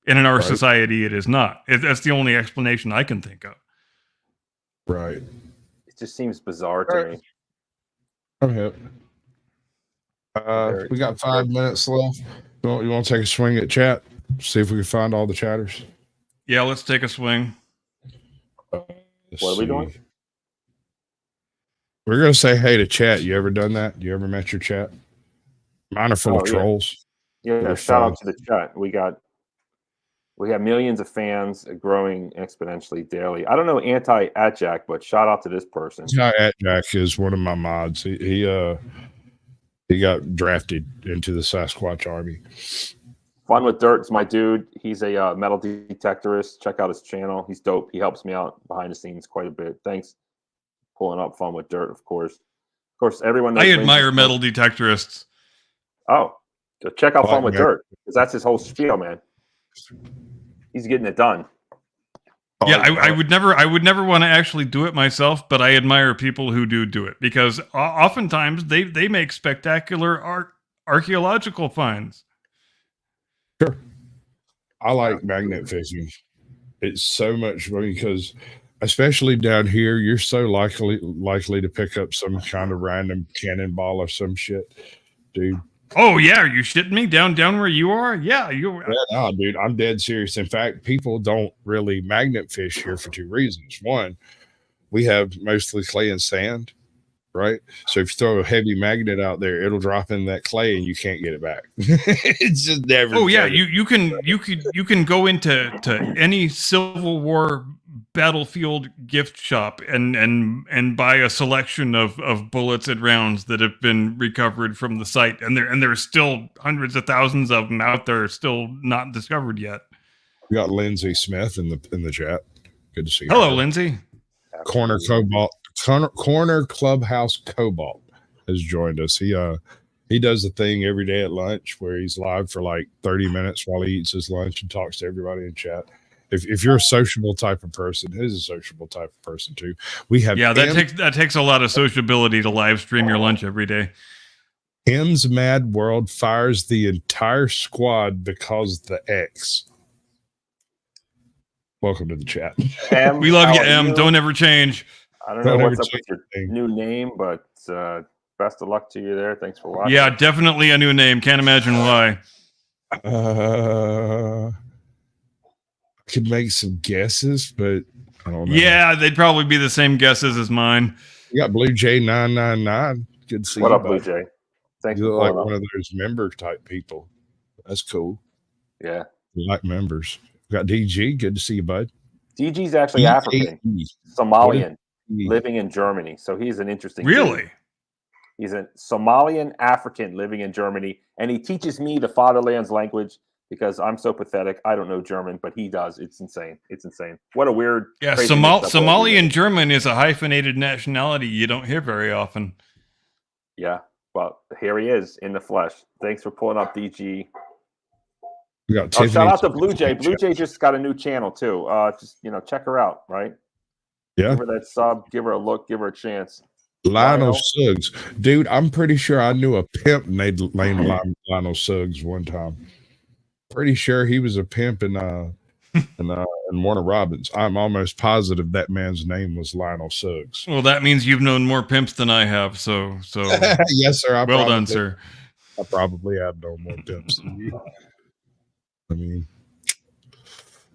and in our Right. society, it is not. That's the only explanation I can think of. Right. It just seems bizarre to Right. me. Okay. We got 5 minutes left. You want to take a swing at chat? See if we can find all the chatters. Yeah, let's take a swing. Let's What are we see. doing? We're gonna say hey to chat. You ever done that? You ever met your chat? Mine are full Oh, of yeah. trolls. Yeah, They're shout fun. out to the chat. We got millions of fans growing exponentially daily. I don't know anti-Atjack, but shout out to this person. Guy at Jack is one of my mods. He got drafted into the Sasquatch army. Fun with Dirt's my dude. He's a metal detectorist. Check out his channel. He's dope. He helps me out behind the scenes quite a bit. Thanks. Pulling up Fun with Dirt, of course. Of course, everyone knows I Lindsay- admire metal detectorists. Oh, so check out I Fun like with metal. Dirt because that's his whole spiel, man. He's getting it done. Yeah, I would never want to actually do it myself, but I admire people who do it because oftentimes they make spectacular archaeological finds. Sure. I like magnet fishing. It's so much fun because, especially down here, you're so likely to pick up some kind of random cannonball or some shit, dude. Oh yeah, are you shitting me? Down where you are? Yeah, you. Yeah, no, dude, I'm dead serious. In fact, people don't really magnet fish here for two reasons. One, we have mostly clay and sand, right? So if you throw a heavy magnet out there, it'll drop in that clay and you can't get it back. It's just never. Oh yeah, getting- you can go into any Civil War battlefield gift shop and buy a selection of bullets and rounds that have been recovered from the site, and there's still hundreds of thousands of them out there still not discovered yet. We got Lindsay Smith in the chat. Good to see you. Hello, Lindsay. Corner Clubhouse Cobalt has joined us. He does a thing every day at lunch where he's live for like 30 minutes while he eats his lunch and talks to everybody in chat. If you're a sociable type of person, he's a sociable type of person too. We have That takes a lot of sociability to live stream your lunch every day. M's Mad World fires the entire squad because the X. Welcome to the chat. Em, We love how you, are M. Don't ever change. I don't know Don't what's ever up with your change. new name, but best of luck to you there. Thanks for watching. Yeah, definitely a new name. Can't imagine why. I could make some guesses, but I don't know. Yeah, they'd probably be the same guesses as mine. You got Blue Jay 999. Good to see What you, up, Blue bud. Jay? Thanks You for look like pulling up. one of those member type people. That's cool. Yeah. You like members. We got DG. Good to see you, bud. DG's actually African, DG. Somalian, DG. living in Germany. So he's an interesting Really? dude. He's a Somalian African living in Germany, and he teaches me the fatherland's language because I'm so pathetic. I don't know German, but he does. It's insane. It's insane. What a weird. Yeah, crazy mix-up all Somali together. and German is a hyphenated nationality you don't hear very often. Yeah. Well, here he is in the flesh. Thanks for pulling up, DG. We got Oh, Tiffany. shout out to Blue Jay. Blue Jay just got a new channel too. Just check her out, right? Yeah. Give her that sub, give her a look, give her a chance. Lionel Lionel? Suggs. Dude, I'm pretty sure I knew a pimp named Lionel Suggs one time. Pretty sure he was a pimp in Warner Robins. I'm almost positive that man's name was Lionel Suggs. Well, that means you've known more pimps than I have. So Yes, sir. well done, sir. I probably have known more pimps than you. I mean,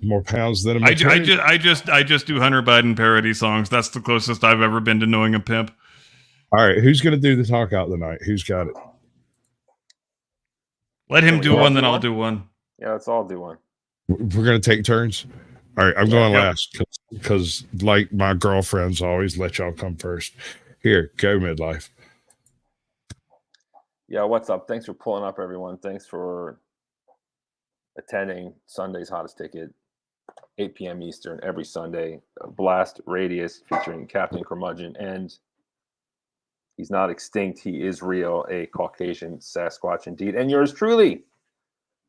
more pounds than a I maternity. just do Hunter Biden parody songs. That's the closest I've ever been to knowing a pimp. All right, who's going to do the talk out tonight? Who's got it? Let him Can we do all one, do then I'll one? do one. Yeah, let's all do one. We're going to take turns. All right, I'm going Yep. last because, like my girlfriends, always let y'all come first. Here, go midlife. Yeah, what's up? Thanks for pulling up, everyone. Thanks for attending Sunday's Hottest Ticket, 8 p.m. Eastern, every Sunday. Blast Radius featuring Captain Curmudgeon. And he's not extinct. He is real, a Caucasian Sasquatch indeed. And yours truly,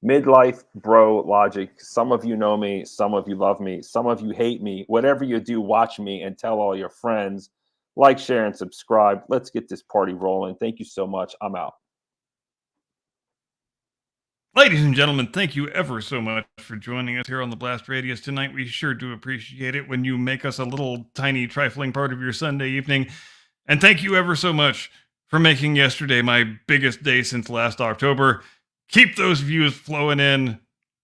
Midlife Bro Logic. Some of you know me. Some of you love me. Some of you hate me. Whatever you do, watch me and tell all your friends. Like, share, and subscribe. Let's get this party rolling. Thank you so much. I'm out. Ladies and gentlemen, thank you ever so much for joining us here on the Blast Radius tonight. We sure do appreciate it when you make us a little tiny trifling part of your Sunday evening. And thank you ever so much for making yesterday my biggest day since last October. Keep those views flowing in.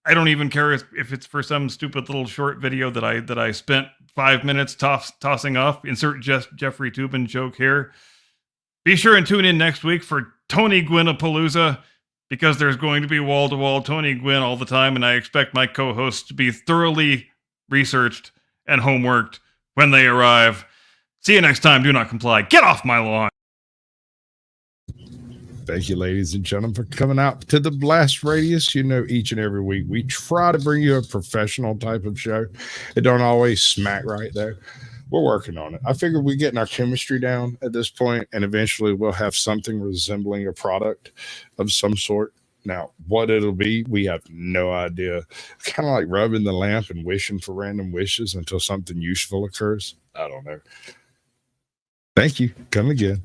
I don't even care if it's for some stupid little short video that I spent 5 minutes tossing off. Insert Jeffrey Toobin joke here. Be sure and tune in next week for Tony Gwynapalooza, because there's going to be wall-to-wall Tony Gwynn all the time, and I expect my co-hosts to be thoroughly researched and homeworked when they arrive. See you next time. Do not comply. Get off my lawn. Thank you, ladies and gentlemen, for coming out to the Blast Radius. You know, each and every week we try to bring you a professional type of show. It don't always smack right there. We're working on it. I figure we're getting our chemistry down at this point, and eventually we'll have something resembling a product of some sort. Now, what it'll be, we have no idea. Kind of like rubbing the lamp and wishing for random wishes until something useful occurs. I don't know. Thank you. Come again.